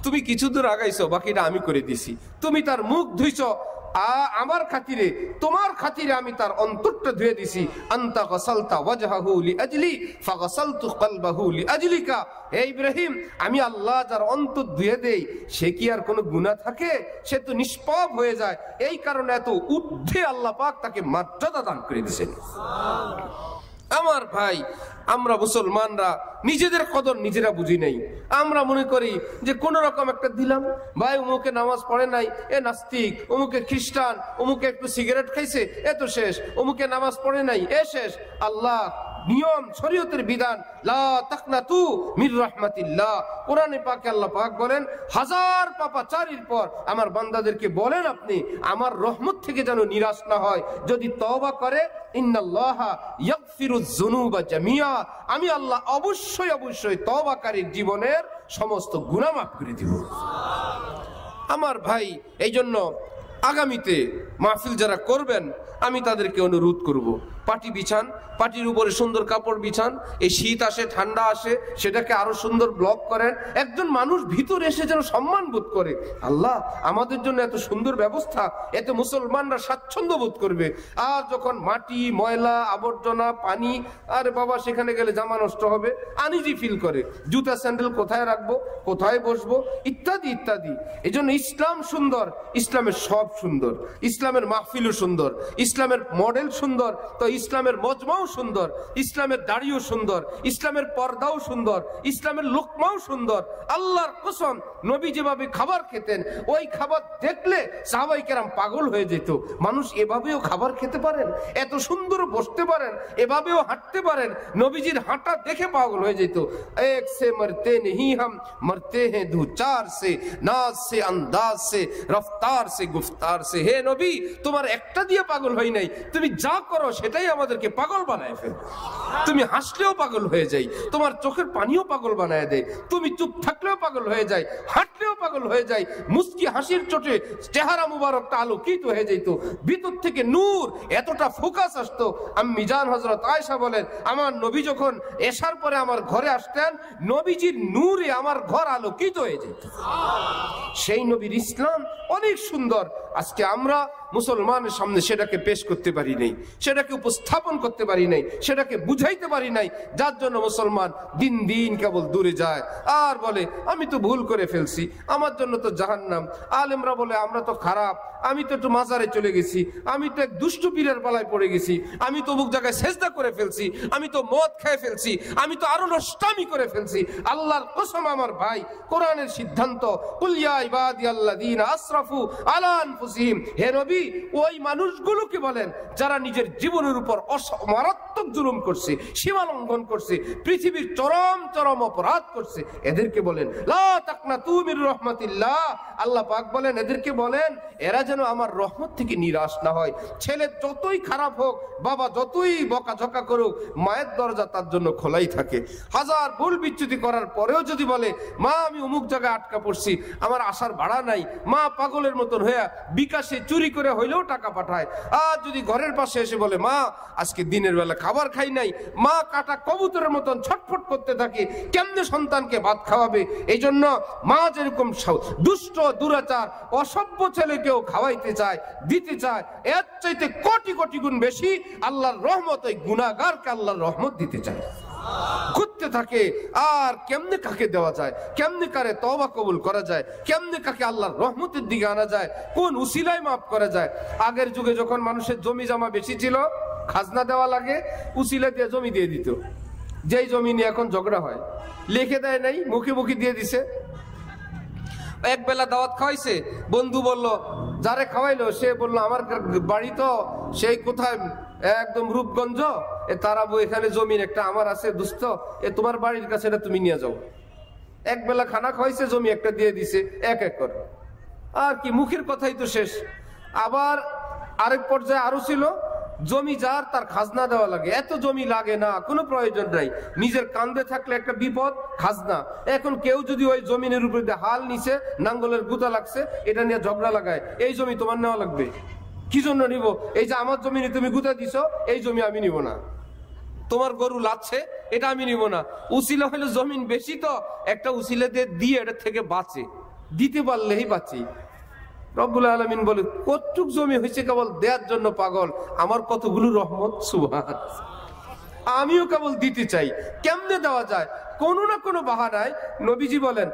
তুমি কিছু দূর আগাইছো, বাকিটা আমি করে দিছি। তুমি তার মুখ ধুইছো আমার খাতিরে, তোমার খাতিরে আমি তার অন্তরটা ধুয়ে দিছি। আনতা গাসালতা ওয়াজহাহু লিআজলি ফাগাসালতু কলবাহু লিআজলিকা। হে ইব্রাহিম, আমি আল্লাহ যার অন্তর ধুয়ে দেই, সে কি আর কোনো গুনাহ থাকে? সে তো নিষ্পাপ হয়ে যায়। এই কারণে এত ঊর্ধ্বে আল্লাহ পাক তাকে মর্যাদা দান করে দিয়েছেন। আমার ভাই, আমরা মুসলমানরা নিজেদের কদর নিজেরা বুঝি নাই। আমরা মনে করি যে কোন রকম একটা দিলাম, ভাই অমুকে নামাজ পড়ে নাই, এ নাস্তিক, অমুকে খ্রিস্টান, অমুকে একটু সিগারেট খাইছে, এ তো শেষ, অমুকে নামাজ পড়ে নাই, এ শেষ। আল্লাহ নিয়ম, শরীয়তের বিধান, লা তাকনাতু মির রাহমাতিল্লাহ। কোরআনে পাকে আল্লাহ পাক বলেন, হাজার পাপাচারীর পর আমার বান্দাদেরকে বলেন আপনি আমার রহমত থেকে যেন নিরাশ না হয়, যদি তওবা করে, ইন্নাল্লাহা ইয়াগফিরুয যুনুবা জামিয়া, আমি আল্লাহ অবশ্যই তওবাকারীর জীবনের সমস্ত গুনাহ মাফ করে দিব। আমার ভাই, এই জন্য আগামীতে মাহফিল যারা করবেন আমি তাদেরকে অনুরোধ করব, পাটি বিছান, পাটির উপরে সুন্দর কাপড় বিছান। এই শীত আসে, ঠান্ডা আসে, সেটাকে আরো সুন্দর ব্লক করেন। একজন মানুষ ভিতরে এসে যেন সম্মান বোধ করে, আল্লাহ আমাদের জন্য এত সুন্দর ব্যবস্থা, এতে মুসলমানরা স্বাচ্ছন্দ্য বোধ করবে। আর যখন মাটি, ময়লা, আবর্জনা, পানি, আরে বাবা সেখানে গেলে জামা নষ্ট হবে, আনইজি ফিল করে, জুতা স্যান্ডেল কোথায় রাখবো, কোথায় বসবো, ইত্যাদি ইত্যাদি। এই জন্য ইসলাম সুন্দর, ইসলামের সব সুন্দর, ইসলামের মাহফিলও সুন্দর, ইসলামের মডেল সুন্দর, তো ইসলামের মজমাও সুন্দর, ইসলামের দাড়িও সুন্দর, ইসলামের পর্দাও সুন্দর, ইসলামের লোকমাও সুন্দর। আল্লাহর কসম, নবী যেভাবে খাবার খেতেন, ওই খাবার দেখলে সাহাবায়ে কেরাম পাগল হয়ে যেত। মানুষ এভাবেও খাবার খেতে পারেন, এত সুন্দর বসতে পারেন, এভাবেও হাঁটতে পারেন, নবীজির হাঁটা দেখে পাগল হয়ে যেত। এক সে মরতে নেহি হাম, মরতে হ্যাঁ দু চার সে, নাজ সে, আন্দাজ সে, রফতার সে, গুফতার সে। হে নবী, তোমার একটা দিয়ে পাগল হই নাই, তুমি যা করো সেটাই আমাদেরকে পাগল বানায় ফেল। তুমি হাসলেও পাগল হয়ে যাই, তোমার চোখের পানিও পাগল বানায় দেয়, তুমি চুপ থাকলেও পাগল হয়ে যায়, হাঁটলেও পাগল হয়ে যায়। মুস্কি হাসির চোটে চেহারা মুবারকটা আলোকিত হয়ে যেত, ভিতর থেকে নূর, এতটা ফোকাস আসতো। আম্মি জান হযরত আয়েশা বলেন, আমার নবী যখন এশার পরে আমার ঘরে আসতেন, নবীজির নূরে আমার ঘর আলোকিত হয়ে যেত। সেই নবীর ইসলাম অনেক সুন্দর। আজকে আমরা মুসলমানের সামনে সেটাকে পেশ করতে পারি নাই, সেটাকে উপস্থাপন করতে পারি নাই, সেটাকে বুঝাইতে পারি নাই, যার জন্য মুসলমান দিন দিন কেবল দূরে যায় আর বলে আমি তো ভুল করে ফেলছি, আমার জন্য তো জাহান্নাম। আলেমরা বলে আমরা তো খারাপ, আমি তো একটু মাজারে চলে গেছি, আমি তো এক দুষ্ট পীরের পালায় পড়ে গেছি, আমি তো অমুক জায়গায় সেজদা করে ফেলছি, আমি তো মদ খেয়ে ফেলছি, আমি তো আরো নষ্টামি করে ফেলছি। আল্লাহর কসম আমার ভাই, কোরআনের সিদ্ধান্ত, কুল ইয়া ইবাদিয়াল্লাযীনা আসরাফু আলা আনফুসিহিম, হে নবী ওই মানুষগুলোকে বলেন যারা নিজের জীবনের উপর মারাত্মক জুলুম করছে, সীমা লঙ্ঘন করছে, পৃথিবীর চরম চরম অপরাধ করছে, এদেরকে বলেন লা তাকনাতু মির রাহমাতিল্লাহ। আল্লাহ পাক বলেন এদেরকে বলেন এরা যেন আমার রহমত থেকে নিরাশ না হয়। ছেলে যতই খারাপ হোক, বাবা যতই বকাঝকা করুক, মায়ের দরজা তার জন্য খোলাই থাকে। হাজার ভুল বিচ্যুতি করার পরেও যদি বলে মা আমি অমুক জায়গায় আটকা পড়ছি, আমার আসার ভাড়া নাই, মা পাগলের মতন হইয়া বিকাশে চুরি করে হইলেও টাকা পাঠায়। আর যদি ঘরের পাশে এসে বলে মা আজকে দিনের বেলা খাবার খাই নাই, মা কাটা কবুতরের মতন ছটফট করতে থাকে কেমনে সন্তানকে ভাত খাওয়াবে। এই জন্য মা যেরকম দুষ্ট দুরাচার অসভ্য ছেলেকেও খাওয়াইতে চায়, দিতে চায়, এর চাইতে কোটি কোটি গুণ বেশি আল্লাহর রহমত ওই গুনাহগারকে আল্লাহর রহমত দিতে চায়। ঘুরতে থাকে আর কেমনে কাকে দেওয়া যায়, কেমনে কারে তওবা কবুল করা যায়, কেমনে কাকে আল্লাহর রহমতের দিকে আনা যায়, কোন উসিলায় মাফ করা যায়। আগের যুগে যখন মানুষের জমি জমা বেশি ছিল, খাজনা দেওয়া লাগে, উসিলা দিয়ে জমি দিয়ে দিত। যেই জমি নিয়ে এখন ঝগড়া হয়, লিখে দেয় নাই, মুখে মুখে দিয়ে দিছে। এক বেলা দাওয়াত খাওয়াইছে, বন্ধু বলল, যারে খাওয়াইলো সে বললো আমার বাড়ি তো সেই কোথায় একদম রূপগঞ্জ, তারাবো এখানে জমির একটা আমার আছে দুস্থ, তোমার বাড়ির কাছে এটা তুমি নিয়ে যাও। এক বেলা খানা খাওয়াইছে, জমি একটা দিয়ে দিছে 1 একর। আর কি মুখের কথাই তো শেষ। আবার আরেক পর্যায়ে আরো ছিল, জমি যার তার খাজনা দেওয়া লাগে। এত জমি লাগে না, কোনো প্রয়োজন নাই, নিজের কান্দে থাকলে একটা বিপদ, খাজনা। এখন কেউ যদি ওই জমিনের উপরে হাল নিছে, নাঙ্গলের গুতা লাগছে, এটা নিয়ে ঝগড়া লাগায়, এই জমি তোমার নেওয়া লাগবে। কি জন্য নিব? এই যে আমার জমি তুমি গুতা দিছো, এই জমি আমি নিব না। তোমার গরু লাচ্ছে, এটা আমি নিব না। উসিলা হইলো জমিন বেশি তো একটা উসিলা দিয়ে এটা থেকে বাঁচে, দিতে পারলেই বাঁচি। রব্বুল আলামিন বলে কতটুক জমি হয়েছে কেবল দেওয়ার জন্য পাগল, আমার কতগুলো রহমত। সুবহান। আমিও কেবল দিতে চাই। কেমনে দেওয়া যায়? কোনো না কোনো বাহানায়। নবীজি বলেন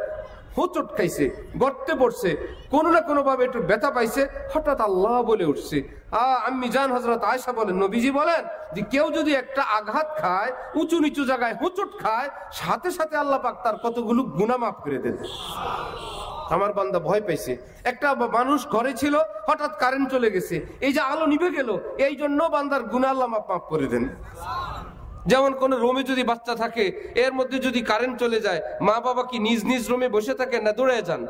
হোঁচট খাইছে, গর্তে পড়ছে, কোনো না কোনো ভাবে একটু ব্যথা পাইছে, হঠাৎ আল্লাহ বলে উঠছে। আম্মি জান হযরত আয়েশা বলেন, নবীজি বলেন যে কেউ যদি একটা আঘাত খায়, উঁচু নিচু জায়গায় হোঁচট খায়, সাথে সাথে আল্লাহ পাক তার কতগুলো গুনাহ মাফ করে দেন। আমার বান্দা ভয় পাইছে। একটা মানুষ ঘরে ছিল, হঠাৎ কারেন্ট চলে গেছে, এই যে আলো নিভে গেল, এই জন্য বান্দার গুনাহ আল্লাহ মাফ করে দেন। যেমন কোন রুমে যদি বাচ্চা থাকে, এর মধ্যে যদি কারেন্ট চলে যায়, মা বাবা কি নিজ নিজ রুমে বসে থাকেন না দৌড়ে যান?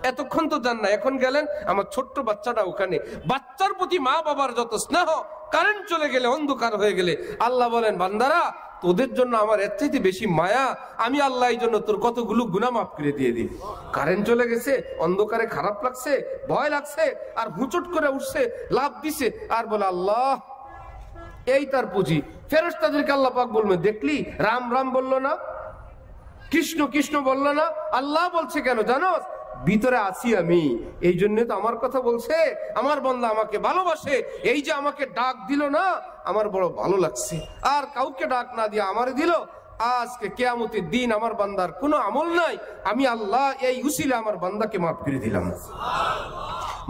এতক্ষণ তো যান না, এখন গেলেন, আমার ছোট্ট বাচ্চাটা ওখানে। বাচ্চার প্রতি মা বাবার যত স্নেহ, কারেন্ট চলে গেলে, অন্ধকার হয়ে গেলে আল্লাহ বলেন বান্দারা তোদের জন্য আমার এর চাইতে বেশি মায়া, আমি আল্লাহ এই জন্য তোর কতগুলো গুনাহ মাফ করে দিয়ে দিই। কারেন্ট চলে গেছে, অন্ধকারে খারাপ লাগছে, ভয় লাগছে, আর হুচট করে উঠছে, লাভ দিছে, আর বলে আল্লাহ এই তার পুঁজি। ফেরেশতাদেরকে আল্লাহ পাক বলবে দেখলি রাম রাম বললো না, কৃষ্ণ কৃষ্ণ বললো না, আল্লাহ বলছে কেন জানো? ভিতরে আছি আমি, এই জন্য তো আমার কথা বলছে। আমার বান্দা আমাকে ভালোবাসে, এই যে আমাকে ডাক দিল না, আমার বড় ভালো লাগছে। আর কাউকে ডাক না দিয়ে আমারে দিল। আজকে কিয়ামতের দিন আমার বান্দার কোনো আমল নাই, আমি আল্লাহ এই উসিলা আমার বান্দাকে মাফ করে দিলাম।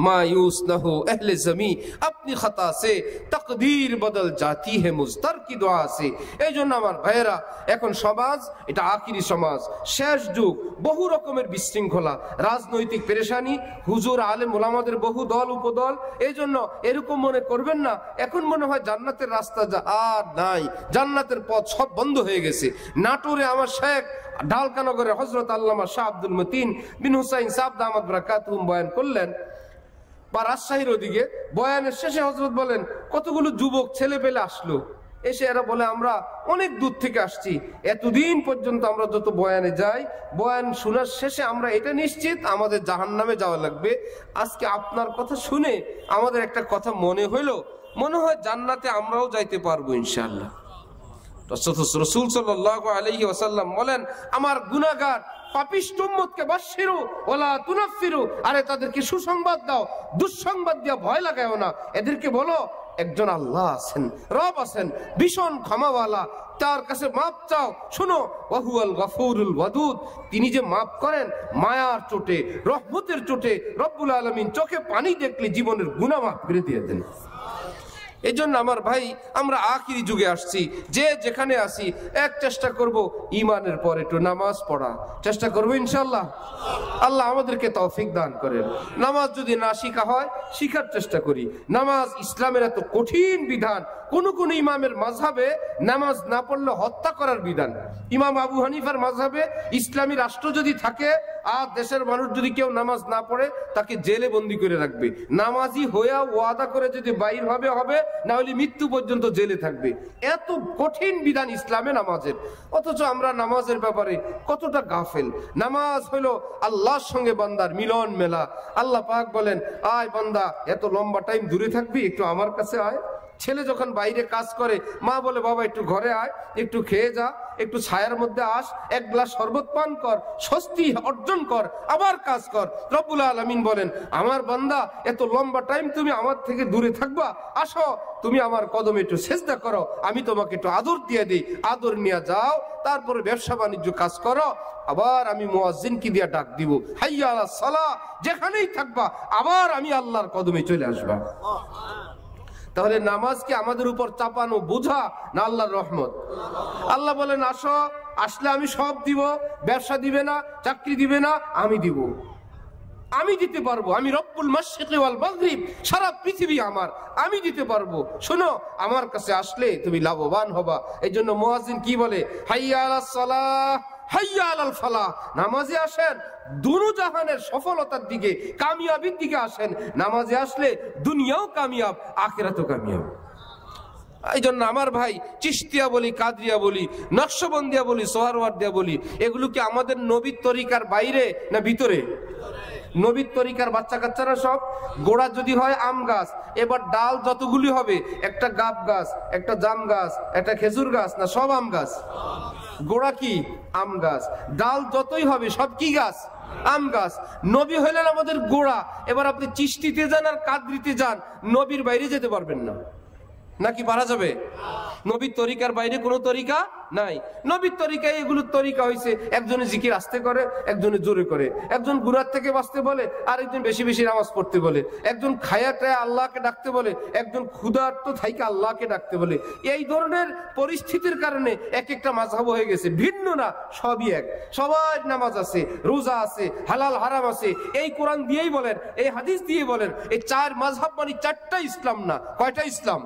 मायूस न हो अहले जमी अपनी खता से तकदीर बदल जाती है मुज़तर की दुआ से। এই জন্য আমার ভাইয়েরা, এখন সমাজ এটা আখিরি সমাজ, শেষ যুগ, বহু রকমের বিশৃঙ্খলা, রাজনৈতিক পেরেশানি, হুজুর আলেম ওলামাদের বহু দল উপদল। এই জন্য এরকম মনে করবেন না এখন মনে হয় জান্নাতের রাস্তা আর নাই, জান্নাতের পথ সব বন্ধ হয়ে গেছে। নাটোরে আমার শেখ, ঢালকানগরে হযরত আল্লামা শাহ আব্দুল মতিন বিন হুসাইন সাহেব দামাত বারাকাতুহুম বয়ান করলেন। বা রাজশাহীর ওদিকে বয়ানের শেষে হযরত বলেন কতগুলো যুবক ছেলে পেলে আসলো, এসে এরা বলে আমরা অনেক দূর থেকে আসছি, এতদিন পর্যন্ত আমরা যত বয়ানে যাই, বয়ান শোনার শেষে আমরা এটা নিশ্চিত আমাদের জাহান্নামে যাওয়া লাগবে। আজকে আপনার কথা শুনে আমাদের একটা কথা মনে হইলো, মনে হয় জান্নাতে আমরাও যাইতে পারবো ইনশাআল্লাহ। রাসূল সাল্লাল্লাহু আলাইহি ওয়াসাল্লাম বলেন আমার গুনাহগার পাপিষ্ট উম্মতকে বাশশিরু ওয়ালা তুনাফিরু, আরে তাদেরকে সুসংবাদ দাও, দুঃসংবাদ দিয়া ভয় লাগায়ও না। এদেরকে বলো একজন আল্লাহ আছেন, রব আছেন, ভীষণ ক্ষমাওয়ালা, তার কাছে মাপ চাও। শুনো ওয়াহুয়াল গফুরুল ওয়াদুদ, তিনি যে মাপ করেন মায়ার চোটে, রহমতের চোটে। রব্বুল আলামিন চোখে পানি দেখলে জীবনের গুনাহ মাফ করে দিয়ে দেন। এই জন্য আমার ভাই, আমরা আখিরি যুগে আসছি, যে যেখানে আসি এক চেষ্টা করব ইমানের পর একটু নামাজ পড়া, চেষ্টা করবো ইনশাআল্লাহ। আল্লাহ আমাদেরকে তৌফিক দান করেন। নামাজ যদি না শিখা হয় শিখার চেষ্টা করি। নামাজ ইসলামের এত কঠিন বিধান, কোন কোন ইমামের মাযহাবে নামাজ না পড়লে হত্যা করার বিধান। ইমাম আবু হানিফার মাযহাবে ইসলামী রাষ্ট্র যদি থাকে আর দেশের মানুষ যদি কেউ নামাজ না পড়ে তাকে জেলে বন্দি করে রাখবে। নামাজি হইয়া ওয়াদা করে যদি বাইর হবে হবে, না হলে মৃত্যু পর্যন্ত জেলে থাকবে। এত কঠিন বিধান ইসলামে নামাজের, অথচ আমরা নামাজের ব্যাপারে কতটা গাফেল। নামাজ হলো আল্লাহর সঙ্গে বান্দার মিলন মেলা। আল্লাহ পাক বলেন, আয় বান্দা এত লম্বা টাইম দূরে থাকবি, একটু আমার কাছে আয়। ছেলে যখন বাইরে কাজ করে মা বলে, বাবা একটু ঘরে আয়, একটু খেয়ে যা, একটু ছায়ার মধ্যে আস, এক গ্লাস শরবত পান কর, স্বস্তি অর্জন কর, আবার কাজ কর। রব্বুল আলামিন বলেন, আমার বান্দা এত লম্বা টাইম তুমি আমার থেকে দূরে থাকবা, আসো তুমি আমার কদমে একটু সেজদা করো, আমি তোমাকে একটু আদর দিয়ে দিই, আদর নিয়ে যাও, তারপরে ব্যবসা বাণিজ্য কাজ করো, আবার আমি মুয়াজ্জিনকে দিয়ে ডাক দিব, হাইয়া আলাস সালাহ, যেখানেই থাকবা আবার আমি আল্লাহর কদমে চলে আসবা। তাহলে নামাজ কি আমাদের উপর চাপানো বোঝা না আল্লাহর রহমত? আল্লাহ বলেন, আসো, আসলে আমি সব দিব। ব্যবসা দিবে না, চাকরি দিবে না, আমি দিব, আমি দিতে পারবো। আমি রব্বুল মাশরিকি ওয়াল মাগরিব, সারা পৃথিবী আমার, আমি দিতে পারবো। শোনো, আমার কাছে আসলে তুমি লাভবান হবা। এই জন্য মুয়াজ্জিন কি বলে, হাইয়া আলাস সালাহ হাইয়া আলাল ফালাহ। নামাজে আসেন, দুনু জাহানের সফলতার দিকে, কামিয়াবির দিকে আসেন। নামাজে আসলে দুনিয়াও কামিয়াব, আখিরাতও কামিয়াব। এই জন্য আমার ভাই, চিশতিয়া বলি, কাদরিয়া বলি, নকশবন্দিয়া বলি, সোহরাওয়ার্দিয়া বলি, এগুলো কি আমাদের নবীর তরিকার বাইরে না ভিতরে? নবীর তরিকার বাচ্চা কাচ্চারা সব গোড়া যদি হয় আম গাছ, এবার ডাল যতগুলি হবে, একটা গাব গাছ, একটা জাম গাছ, একটা খেজুর গাছ, না সব আম গাছ? গোড়া কি? আম গাছ। ডাল যতই হবে সব কি গাছ? আম গাছ। নবী হইলেন আমাদের গোড়া। এবার আপনি চিশতিতে যান আর কাদরিতে যান, নবীর বাইরে যেতে পারবেন না, নাকি পারা যাবে? নবীর তরিকার বাইরে কোনো তরিকা নাই। নবীর তরিকায় এগুলোর তরিকা হয়েছে, একজনে জিকির আস্তে করে, একজনে জোরে করে, একজন গুনাহ থেকে বাঁচতে বলে, আর একজন বেশি বেশি নামাজ পড়তে বলে, একজন খায়া টায়া আল্লাহকে ডাকতে বলে, একজন ক্ষুধার্ত থাইকে আল্লাহকে ডাকতে বলে। এই ধরনের পরিস্থিতির কারণে এক একটা মাযহাব হয়ে গেছে, ভিন্ন না, সবই এক। সবার নামাজ আছে, রোজা আছে, হালাল হারাম আছে। এই কোরআন দিয়েই বলেন, এই হাদিস দিয়ে বলেন, এই চার মাযহাব মানে চারটা ইসলাম না। কয়টা ইসলাম?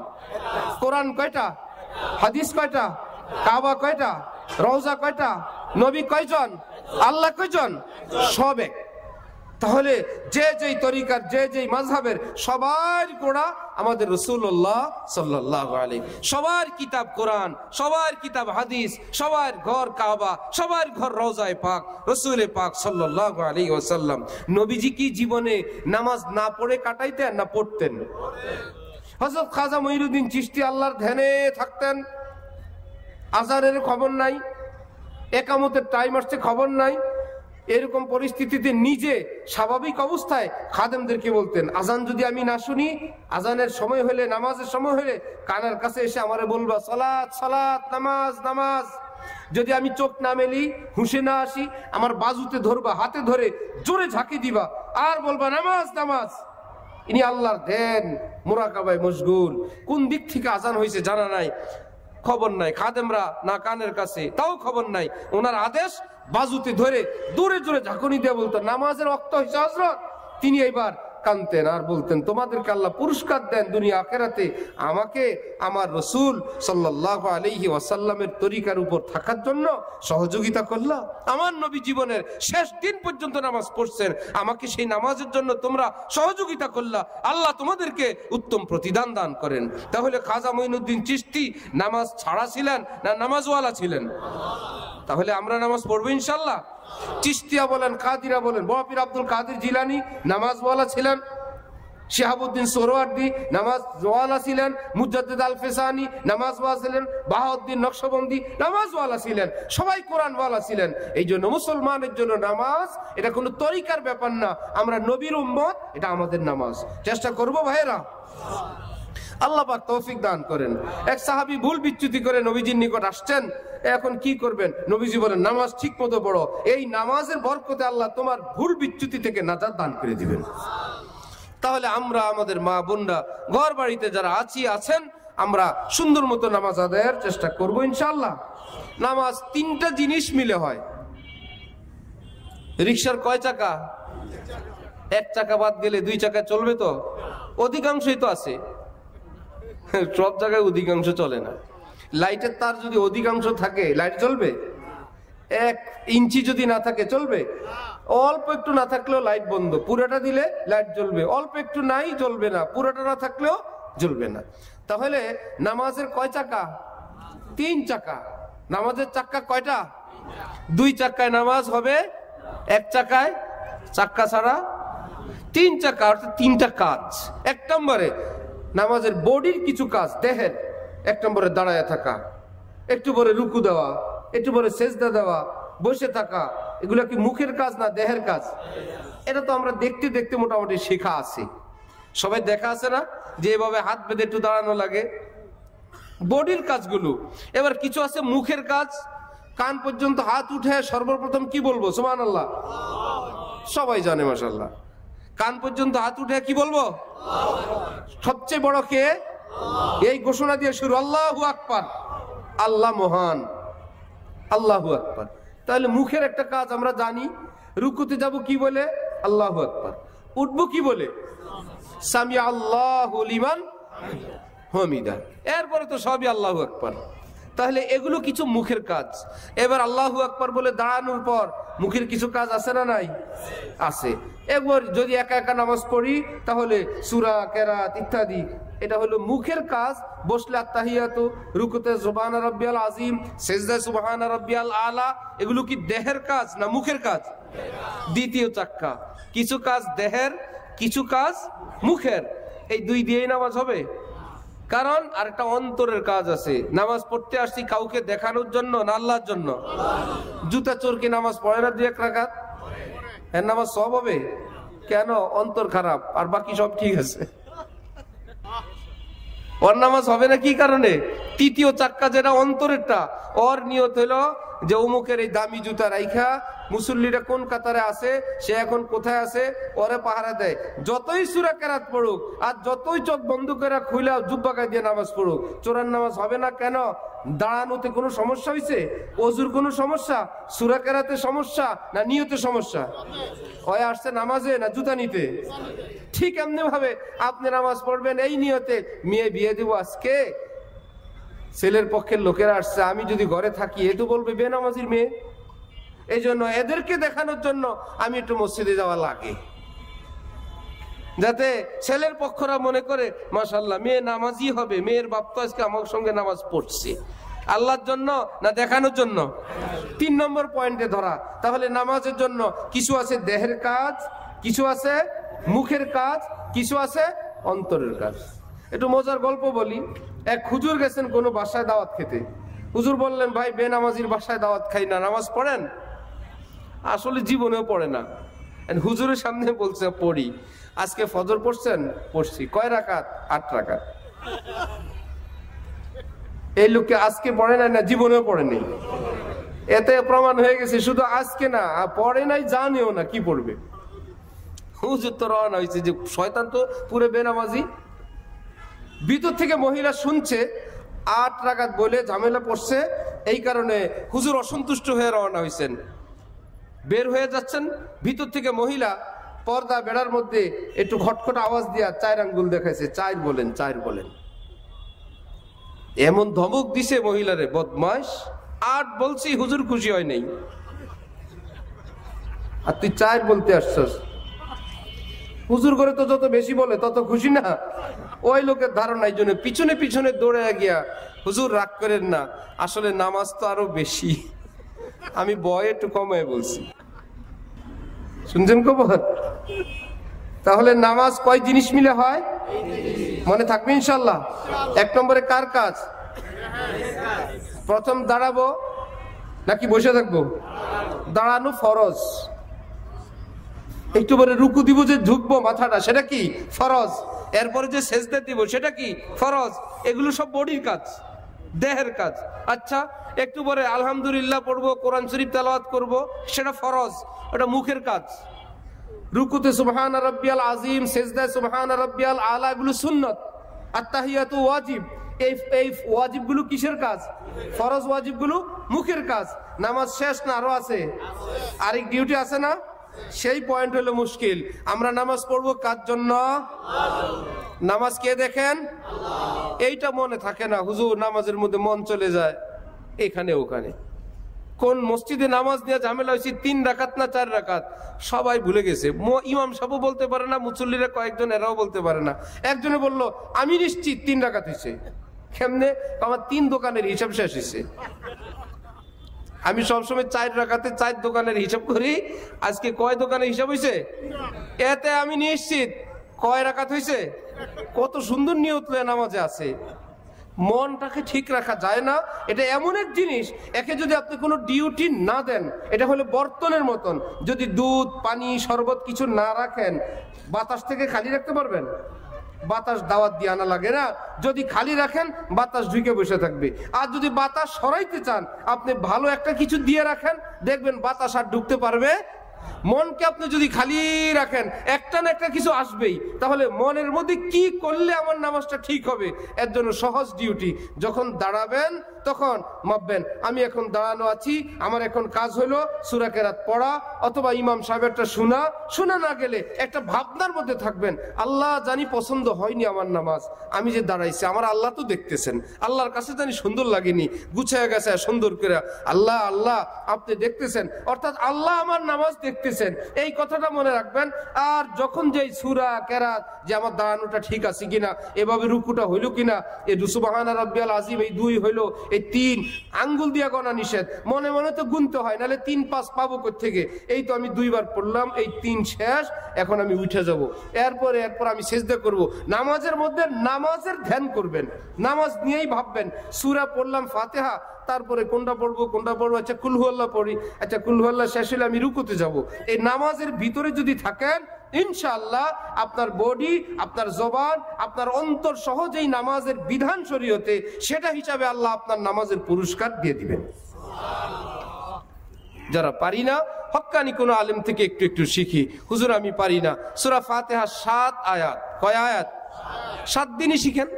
কোরআন কয়টা? হাদিস কয়টা? কাবা কয়টা? রওজা কয়টা? নবী কয়জন? আল্লাহ কয়জন? সব এক। তাহলে যে যেই তরিকার, যে যেই মাযহাবের, সবার গোড়া আমাদের রাসূলুল্লাহ সাল্লাল্লাহু আলাইহি। সবার কিতাব কোরআন, সবার কিতাব হাদিস, সবার ঘর কাবা, সবার ঘর রওজায়ে পাক, রাসূলে পাক সাল্লাল্লাহু আলাইহি ওয়াসাল্লাম। নবীজি কি জীবনে নামাজ না পড়ে কাটাইতেন না পড়তেন? হযরত খাজা মঈনুদ্দিন চিশতি আল্লাহর ধ্যানে থাকতেন, আজানের খবর নাই, একামতের টাইম আসছে খবর নাই। এরকম পরিস্থিতিতে নিজে স্বাভাবিক অবস্থায় খাদেমদেরকে বলতেন, আজান যদি আমি না শুনি, আজানের সময় হলে, নামাজের সময় হলে কানের কাছে এসে আমারে বলবা, সালাত সালাত, নামাজ নামাজ। যদি আমি চোখ না মেলি, হুঁশে না আসি, আমার বাজুতে ধরবা, হাতে ধরে জোরে ঝাঁকি দিবা, আর বলবা নামাজ নামাজ। ইনি আল্লাহর ধ্যান মুরাকাবায় মশগুল। কোন দিক থেকে আজান হয়েছে জানা নাই, খবর নাই। খাদেমরা না কানের কাছে, তাও খবর নাই। ওনার আদেশ বাজুতে ধরে দূরে জোরে ঝাঁকুনি দিয়ে বলতেন, নামাজের ওয়াক্ত হয়েছে হযরত। তিনি এইবার কানতেন আর বলতেন, তোমাদেরকে আল্লাহ পুরস্কার দেন দুনিয়া আখিরাতে, আমাকে আমার রাসূল সাল্লাল্লাহু আলাইহি ওয়াসাল্লামের তরিকার উপর থাকার জন্য সহযোগিতা করলা। আমার নবী জীবনের শেষ দিন পর্যন্ত নামাজ পড়ছেন, আমাকে সেই নামাজের জন্য তোমরা সহযোগিতা করলা, আল্লাহ তোমাদেরকে উত্তম প্রতিদান দান করেন। তাহলে খাজা মঈনুদ্দিন চিশতি নামাজ ছাড়া ছিলেন না নামাজওয়ালা ছিলেন? তাহলে আমরা নামাজ পড়বো ইনশাআল্লাহ। চিশতিয়া বলেন, কাদিরা বলেন, বড় পীর আব্দুল কাদের জিলানী নামাজওয়ালা ছিলেন, শিহাবুদ্দিন সোহরাওয়ার্দী নামাজওয়ালা ছিলেন, মুজাদ্দিদ আল ফিসানি নামাজওয়ালা ছিলেন, বাহাউদ্দিন নকশবন্দি নামাজওয়ালা ছিলেন, সবাই কোরআনওয়ালা ছিলেন। এই জন্য মুসলমানের জন্য নামাজ এটা কোনো তরিকার ব্যাপার না, আমরা নবীর উম্মত, এটা আমাদের নামাজ। চেষ্টা করবো ভাইয়েরা, আল্লাহ পাক তৌফিক দান করেন। এক সাহাবী ভুল বিচ্যুতি করে নবীজির নিকট আসছেন, এখন কি করবেন? নবীজি বলেন, নামাজ ঠিক মতো পড়ো, এই নামাজের বরকতে আল্লাহ তোমার ভুল বিচ্যুতি থেকে নাজাত দান করে দিবেন। তাহলে আমরা আমাদের মা বোনরা ঘর বাড়িতে যারা আছেন, আমরা সুন্দর মতো নামাজ আদায়ের চেষ্টা করবো ইনশাআল্লাহ। নামাজ তিনটা জিনিস মিলে হয়। রিকশার কয় চাকা? এক চাকা বাদ গেলে দুই চাকা চলবে তো? অধিকাংশই তো আছে, সব জায়গায় অধিকাংশ চলে না। লাইটের তার যদি অধিকাংশ থাকে লাইট জ্বলবে? 1 ইঞ্চি যদি না থাকে চলবে? অল্প একটু না থাকলেও লাইট বন্ধ, পুরোটা দিলে লাইট জ্বলবে, অল্প একটু নাই জ্বলবে না, পুরোটা না থাকলেও জ্বলবে না। তাহলে নামাজের কয় চাকা? 3 চাকা। নামাজের চাক্কা কয়টা? 2 চাকায় নামাজ হবে, 1 চাকায় চাক্কা ছাড়া 3 চাকা, অর্থাৎ 3টা কাজ। 1 নম্বরে নামাজের বডির কিছু কাজ, দেহের। 1 নম্বরে দাঁড়ায় থাকা, একটু পরে রুকু দেওয়া, একটু পরে সেজদা দেওয়া, বসে থাকা, এগুলো কি মুখের কাজ না দেহের কাজ? এটা তো আমরা দেখতে দেখতে মোটামুটি শেখা আছে, সবাই দেখা আছে না, যে এভাবে হাত বেঁধে একটু দাঁড়ানো লাগে, বডির কাজগুলো। এবার কিছু আছে মুখের কাজ, কান পর্যন্ত হাত উঠে সর্বপ্রথম কি বলবো? সুবহানাল্লাহ। সবাই জানে মাশাআল্লাহ। কান পর্যন্ত হাত উঠে কি বলবো? সবচেয়ে বড় কে? এই ঘোষণা দিয়ে শুরু, আল্লাহু আকবার, আল্লাহ মহান, আল্লাহু আকবার। তাহলে মুখের একটা কাজ আমরা জানি। রুকুতে যাব কি বলে? আল্লাহু আকবার। উঠবো কি বলে? সামি আল্লাহু লিমান হামিদা। এরপরে তো সবই আল্লাহু আকবার। তাহলে এগুলো কিছু মুখের কাজ। এবার আল্লাহু আকবার বলে দাঁড়ানোর পর মুখের কিছু কাজ আছে না নাই? আছে। একবার যদি একা একা নামাজ পড়ি তাহলে সূরা, কেরাত ইত্যাদি, এটা হলো মুখের কাজ। বসলে আত্তাহিয়াতু, রুকুতে সুবহানা রাব্বিয়াল আযীম, সিজদায় সুবহানা রাব্বিয়াল আলা, এগুলো কি দেহের কাজ না মুখের কাজ? দ্বিতীয় চাক্কা, কিছু কাজ দেহের, কিছু কাজ মুখের। এই 2 দিয়েই নামাজ হবে? কারণ আরেকটা অন্তরের কাজ আছে। নামাজ পড়তে আসছি কাউকে দেখানোর জন্য না আল্লাহর জন্য? জুতা চোর কি নামাজ পড়ে না 2-1 রাকাত? এর নামাজ সব হবে? কেন? অন্তর খারাপ, আর বাকি সব ঠিক আছে। ওর নামাজ হবে না কি কারণে? তৃতীয় চাক্কা যেটা অন্তরেরটা, ওর নিয়ত হলো যে অমুকের এই দামি জুতা রাইখা মুসল্লিরা কোন কাতারে আছে, সে এখন কোথায় আছে, ওরে পাহারা দেয়। যতই সূরা কেরাত পড়ুক আর যতই চোখ বন্ধ করে খুলে জুব্বা গায়ে দিয়ে নামাজ পড়ুক, চোরার নামাজ হবে না। কেন? দাঁড়ানোতে কোনো সমস্যা হয়েছে? অজুর কোনো সমস্যা? সূরা কেরাতে সমস্যা না নিয়তে সমস্যা? ওই আসছে নামাজে না জুতা নিতে? ঠিক এমনি ভাবে আপনি নামাজ পড়বেন এই নিয়তে, মেয়ে বিয়ে দিব আজকে, ছেলের পক্ষের লোকেরা আসছে, আমি যদি ঘরে থাকি এ তো বলবে বেনামাজির মেয়ে। এই জন্য এদেরকে দেখানোর জন্য আমি একটু মসজিদে যাওয়া লাগে, যাতে ছেলের পক্ষরা মনে করে মাশাআল্লাহ মেয়ে নামাজি হবে, মেয়ের বাপ তো আজকে আমার সঙ্গে নামাজ পড়ছে। আল্লাহর জন্য না দেখানোর জন্য? 3 নম্বর পয়েন্টে ধরা। তাহলে নামাজের জন্য কিছু আছে দেহের কাজ, কিছু আছে মুখের কাজ, কিছু আছে অন্তরের কাজ। একটু মজার গল্প বলি। এক হুজুর গেছেন কোনো বাসায় দাওয়াত খেতে। হুজুর বললেন, ভাই বেনামাজির বাসায় দাওয়াত খাই না, নামাজ পড়েন? আসলে জীবনেও পড়ে না। হুজুরের সামনে বলছে পড়ি। আজকে ফজর পড়ছেন? পড়ছি। কয় রাকাত? 8 রাকাত। এই লোককে আজকে পড়ে নাই না জীবনেও পড়েনি। এতে প্রমাণ হয়ে গেছে শুধু আজকে না, পড়ে নাই, জানেও না কি পড়বে। হুজুর তো রওনা হয়েছে যে শয়তান তো পুরো বেনামাজি। ভিতর থেকে মহিলা শুনছে 8 রাকাত বলে ঝামেলা পড়ছে, এই কারণে হুজুর অসন্তুষ্ট হয়ে রওনা হয়েছেন। বের হয়ে যাচ্ছেন, ভিতর থেকে মহিলা পর্দা বেড়ার মধ্যে একটু খটখট আওয়াজ দিয়া 4 আঙ্গুল দেখাইছে, 4 বলেন, 4 বলেন। এমন ধমক দিছে মহিলারে, বদমাশ, 8 বলছি, হুজুর খুশি হয় নাই, আর তুই 4 বলতে আসছস। হুজুর করে তো যত বেশি বলে তত খুশি না। ওই লোকের ধারণা, এই জন্য পিছনে পিছনে দৌড়ে গিয়া, হুজুর রাগ করেন না, আসলে নামাজ তো আরো বেশি, আমি বয় একটু কমায় বলছি। শুনছেন খবর? তাহলে নামাজ কয় জিনিস মিলে হয়? মনে থাকবে ইনশাল্লাহ। 1 নম্বরে কার কাজ? প্রথম দাঁড়াবো নাকি বসে থাকবো? দাঁড়ানো ফরজ। একটু পরে রুকু দিব, যে ঝুঁকবো মাথাটা, সেটা কি ফরজ। এরপরে যে সেজদা দিব সেটা কি ফরজ। এগুলো সব বডির কাজ, দেহের কাজ। আচ্ছা, একটু পরে আলহামদুলিল্লাহ পড়বো, কোরআন শরীফ তেলাওয়াত করব, সেটা ফরজ, ওটা মুখের কাজ। রুকুতে সুবহানা রাব্বিয়াল আযীম, সিজদায় সুবহানা রাব্বিয়াল আলা, এগুলো সুন্নাত। আত্তাহিয়াতু ওয়াজিব। এই ওয়াজিবগুলো কিসের কাজ? ফরজ ওয়াজিবগুলো মুখের কাজ। নামাজ শেষ না আরো আছে? আরেক ডিউটি আছে না? সেই পয়েন্ট হলো মুশকিল। আমরা নামাজ পড়বো কার জন্য? নামাজ কে দেখেন? এইটা মনে থাকে না। হুজুর নামাজের মধ্যে মন চলে যায় এখানে ওখানে। কোন মসজিদে নামাজ নিয়ে ঝামেলা হয়েছে 3 রাকাত না 4 রাকাত, সবাই ভুলে গেছে। ইমাম সাহেব বলতে পারে না, মুসল্লিরা কয়েকজন এরাও বলতে পারে না। একজনে বলল আমি নিশ্চিত 3 রাকাত হয়েছে। কেমনে? আমার 3 দোকানের হিসাব শেষ হয়েছে। আমি সবসময় 4 রাকাতে 4 দোকানের হিসাব করি। আজকে কয় দোকানের হিসাব হয়েছে? এতে আমি নিশ্চিত কয় রাকাত হয়েছে। কত সুন্দর নিয়ত নামাজে আছে। মনটাকে ঠিক রাখা যায় না। এটা এমন এক জিনিস, একে যদি আপনি কোনো ডিউটি না দেন, এটা হলো বর্তনের মতন। যদি দুধ পানি শরবত কিছু না রাখেন, বাতাস থেকে খালি রাখতে পারবেন? বাতাস দাওয়াত দিয়ে আনা লাগে না। যদি খালি রাখেন বাতাস ঢুকে বসে থাকবে। আর যদি বাতাস সরাইতে চান, আপনি ভালো একটা কিছু দিয়ে রাখেন, দেখবেন বাতাস আর ঢুকতে পারবে। মনকে আপনি যদি খালি রাখেন, একটা না একটা কিছু আসবেই। তাহলে মনের মধ্যে কি করলে আমার নামাজটা ঠিক হবে, এর জন্য সহজ ডিউটি। যখন দাঁড়াবেন তখন মাপবেন, আমি এখন দাঁড়ানো আছি, আমার এখন কাজ হলো সূরা কেরাত পড়া অথবা ইমাম সাহেবেরটা শোনা না গেলে একটা ভাবনার মধ্যে থাকবেন, আল্লাহ জানি পছন্দ হয়নি আমার নামাজ, আমি যে দাঁড়াইছি আমার আল্লাহ তো দেখতেছেন, আল্লাহর কাছে জানি সুন্দর লাগেনি, গুছায় গেছে সুন্দর করে, আল্লাহ আল্লাহ আপনি দেখতেছেন, অর্থাৎ আল্লাহ আমার নামাজ দেখতেছেন, এই কথাটা মনে রাখবেন। আর যখন যেই সূরা কেরাত, যে আমার দাঁড়ানোটা ঠিক আছে কিনা, এভাবে রুকুটা হইল কিনা, এই সুবহানা রাব্বিয়াল আযীম এই 2 হইলো, এই 3 আঙ্গুল দিয়া গণা নিষেধ, মনে মনে তো গুনতে হয়, নাহলে 3 5 পাবো কোত্থেকে। এই তো আমি 2 বার পড়লাম, এই 3 শেষ, এখন আমি উঠে যাব, এরপর আমি সিজদা করব। নামাজের মধ্যে নামাজের ধ্যান করবেন, নামাজ নিয়েই ভাববেন। সূরা পড়লাম ফাতিহা, তারপরে কোনটা পড়বো, আচ্ছা কুল হুয়াল্লাহ পড়ি, আচ্ছা কুল হুয়াল্লাহ শেষ হলে আমি রুকুতে যাব। এই নামাজের ভিতরে যদি থাকেন, ইনশাআল্লাহ আপনার বডি, আপনার জবান, আপনার অন্তর সহজেই নামাজের বিধান শরীয়তে, সেটা হিসাবে আল্লাহ আপনার নামাজের পুরস্কার দিয়ে দিবেন। যারা পারি না, হক্কানি কোনো আলেম থেকে একটু একটু শিখি। হুজুর আমি পারি না, সূরা ফাতিহা 7 আয়াত, কয় আয়াত? 7 দিনই শিখেন,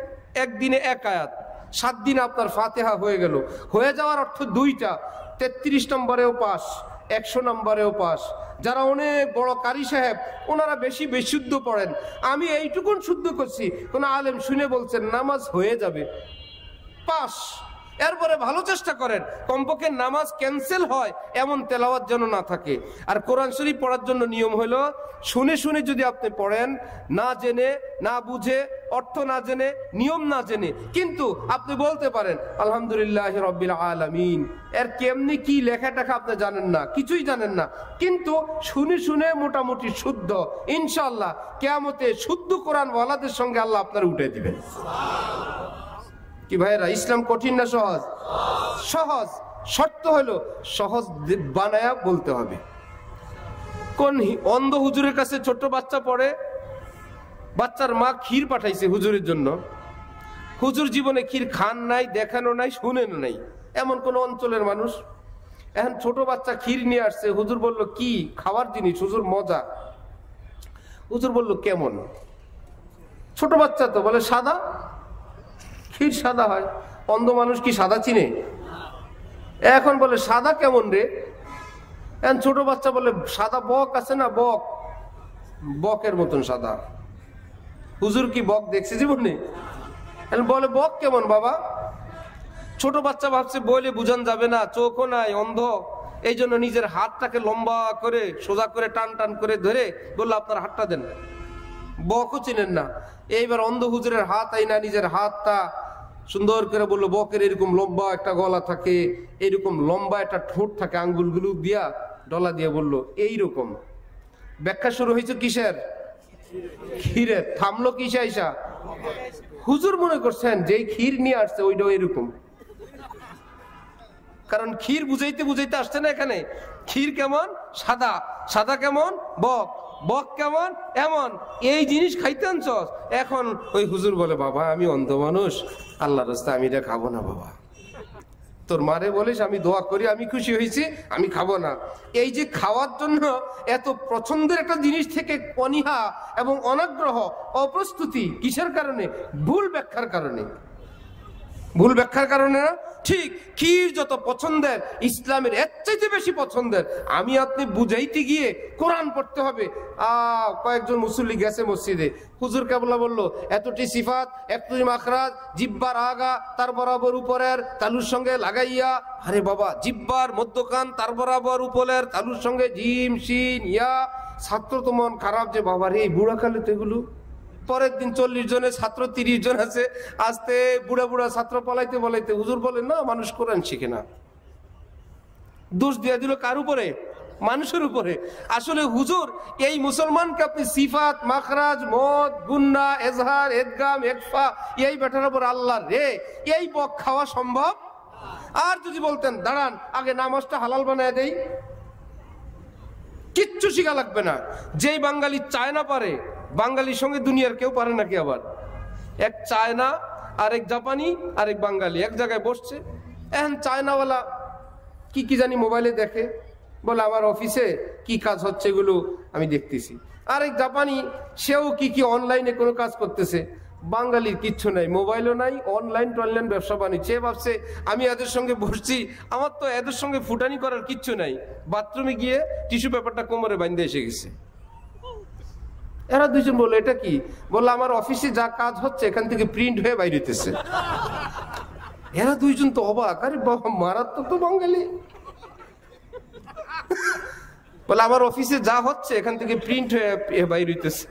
একদিনে 1 আয়াত, 7 দিন আপনার ফাতিহা হয়ে গেল। হয়ে যাওয়ার অর্থ 2টা, 33 নম্বরেও পাস, 100 নম্বরেও পাস। যারা অনেক বড় কারি সাহেব, ওনারা বেশি বিশুদ্ধ পড়েন, আমি এইটুকুন শুদ্ধ করছি, কোন আলেম শুনে বলছেন নামাজ হয়ে যাবে, পাস। এরপরে ভালো চেষ্টা করেন কমপক্ষে নামাজ ক্যান্সেল হয় এমন তেলাওয়াত যেন না থাকে। আর কোরআন শরীফ পড়ার জন্য নিয়ম হলো, শুনে শুনে যদি আপনি পড়েন, না জেনে না বুঝে, অর্থ না জেনে, নিয়ম না জেনে, কিন্তু আপনি বলতে পারেন আলহামদুলিল্লাহ রাব্বিল আলামিন, এর কেমনি কি লেখা টাকা আপনি জানেন না, কিছুই জানেন না, কিন্তু শুনে শুনে মোটামুটি শুদ্ধ, ইনশাআল্লাহ কিয়ামতে শুদ্ধ কোরআন ওয়ালাদের সঙ্গে আল্লাহ আপনার উঠে দিবেন। কি ভাইরা, ইসলাম কঠিন না সহজ? সহজ। শর্ত হলো সহজ বানায়া বলতে হবে। কোন অন্ধ হুজুরের কাছে ছোট্ট বাচ্চা পড়ে, বাচ্চার মা ক্ষীর পাঠাইছে হুজুরের জন্য, হুজুর জীবনে ক্ষীর খান নাই, দেখানো নাই, শুনেন নাই, এমন কোন অঞ্চলের মানুষ। এখন ছোট বাচ্চা ক্ষীর নিয়ে আসছে, হুজুর বলল কি খাওয়ার জিনিস, হুজুর মজা। হুজুর বলল কেমন? ছোট বাচ্চা তো বলে সাদা, ক্ষীর সাদা হয়। অন্ধ মানুষ কি সাদা চিনে? এখন বলে সাদা কেমন রে? এখন ছোট বাচ্চা বলে সাদা বক আছে না, বক, বকের মতন সাদা। হুজুর কি বক দেখছে জীবনে? বলে বক কেমন বাবা? ছোট বাচ্চা ভাবছে বলে বুঝান যাবে না, চোখও নাই, অন্ধ, এই জন্য নিজের হাতটাকে লম্বা করে সোজা করে টান টান করে ধরে বললো আপনার হাতটা দেন। বকও চিনেন না। এইবার অন্ধ হুজুরের হাত আইনা নিজের হাতটা সুন্দর করে বললো বকের এরকম লম্বা একটা গলা থাকে, এইরকম লম্বা একটা ঠোঁট থাকে, আঙ্গুলগুলো দিয়া ডলা দিয়ে বললো এইরকম। ব্যাখ্যা শুরু হয়েছে কিসের? ক্ষীরের। থামলো কিসে আইসা? হুজুর মনে করছেন যেই ক্ষীর নিয়ে আসছে ওইটাও এরকম, কারণ ক্ষীর বুঝাইতে বুঝাইতে আসছে না এখানে। ক্ষীর কেমন? সাদা। সাদা কেমন? বক। বক কেমন? এমন। এই জিনিস খাইতে আনছস। এখন ওই হুজুর বলে বাবা আমি অন্ধ মানুষ, আল্লাহর রাস্তায় আমি এটা খাবো না বাবা। তোর মারে বলিস আমি দোয়া করি, আমি খুশি হয়েছি, আমি খাবো না। এই যে খাওয়ার জন্য এত পছন্দের একটা জিনিস থেকে অনীহা এবং অনাগ্রহ, অপ্রস্তুতি, কিসের কারণে? ভুল ব্যাখ্যার কারণে। ভুল ব্যাখ্যার কারণে না, ঠিক ক্ষীর যত পছন্দের, ইসলামের এর চাইতে বেশি পছন্দের। আমি আপনি বুঝাইতে গিয়ে কোরআন পড়তে হবে। কয়েকজন মুসল্লি গেছে মসজিদে, হুজুর কেবলা বললো এতটি সিফাত, একটি মাখরাজ, জিব্বার আগা তার বরাবর উপরের তালুর সঙ্গে লাগাইয়া। আরে বাবা, জিব্বার মধ্যখান তার বরাবর উপরের তালুর সঙ্গে জিম শিন ইয়া। ছাত্র তো মন খারাপ যে বাবা রে, এই বুড়া কালে তো এগুলো। পরের দিন 40 জনের ছাত্র 30 জন আছে, আস্তে বুড়া বুড়া ছাত্র পলাইতে বলাইতে হুজুর বলেন না মানুষ কোরআন শিখে না। দোষ দিয়ে দিল কার উপরে? মানুষের উপরে। আসলে হুজুর এই মুসলমানকে আপনি সিফাত, মাখরাজ, মদ, গুন্না, এজহার, এদগাম, একফা এই বেটার উপর আল্লাহ রে, এই বক খাওয়া সম্ভব? আর যদি বলতেন দাঁড়ান আগে নামাজটা হালাল বানায় দেই, কিচ্ছু শিখা লাগবে না। যেই বাঙালি চায়না পারে, বাঙালির সঙ্গে দুনিয়ার কেউ পারে নাকি? আবার এক চায়না আর এক জাপানি আর এক বাঙালি এক জায়গায় বসছে। এখন চায়নাওয়ালা কি কি জানি মোবাইলে দেখে, বলে আমার অফিসে কি কাজ হচ্ছে এগুলো আমি দেখতেছি। আর এক জাপানি সেও কি কি অনলাইনে কোনো কাজ করতেছে। বাঙালির কিচ্ছু নাই, মোবাইলও নাই, অনলাইন টনলাইন ব্যবসা বাণিজ্য। ভাবছে আমি এদের সঙ্গে বসছি, আমার তো এদের সঙ্গে ফুটানি করার কিচ্ছু নাই। বাথরুমে গিয়ে টিস্যু পেপারটা কোমরে বাঁধতে এসে গেছে। এরা দুইজন বললো এটা কি? বললো আমার অফিসে যা কাজ হচ্ছে এখান থেকে প্রিন্ট হয়ে বাইরে হইতেছে। এরা দুইজন তো অবাক, আরে বাবা মারাত্মক তো বাঙালি। বলে আমার অফিসে যা হচ্ছে এখান থেকে প্রিন্ট হয়ে বাইরে হইতেছে।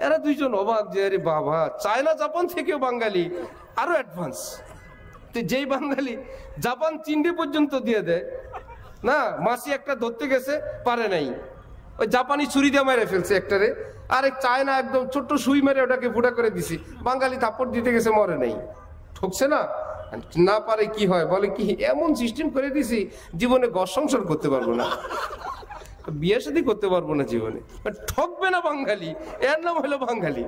এরা দুইজন অবাক যে আরে বাবা, চায়না জাপান থেকেও বাঙালি আরো অ্যাডভান্স। তো যেই বাঙালি জাপান চিংড়ি পর্যন্ত দিয়ে দেয় না, মাসি একটা ধরতে গেছে পারে নাই, ওই জাপানি ছুরি দিয়ে মেরে ফেলছে একটারে। আরেক চায়না একদম ছোট্ট সুই মেরে ওটাকে ফুটা করে দিছি, বাঙালি থাপ্পড় দিতে গেছে মরে নেই। ঠকছে না? না পারে কি হয় বলে কি এমন সিস্টেম করে দিছি জীবনে ঘর সংসার করতে পারবো না, বিয়ে শাদী করতে পারবো না জীবনে। ঠকবে না বাঙালি, এর নাম হলো বাঙালি।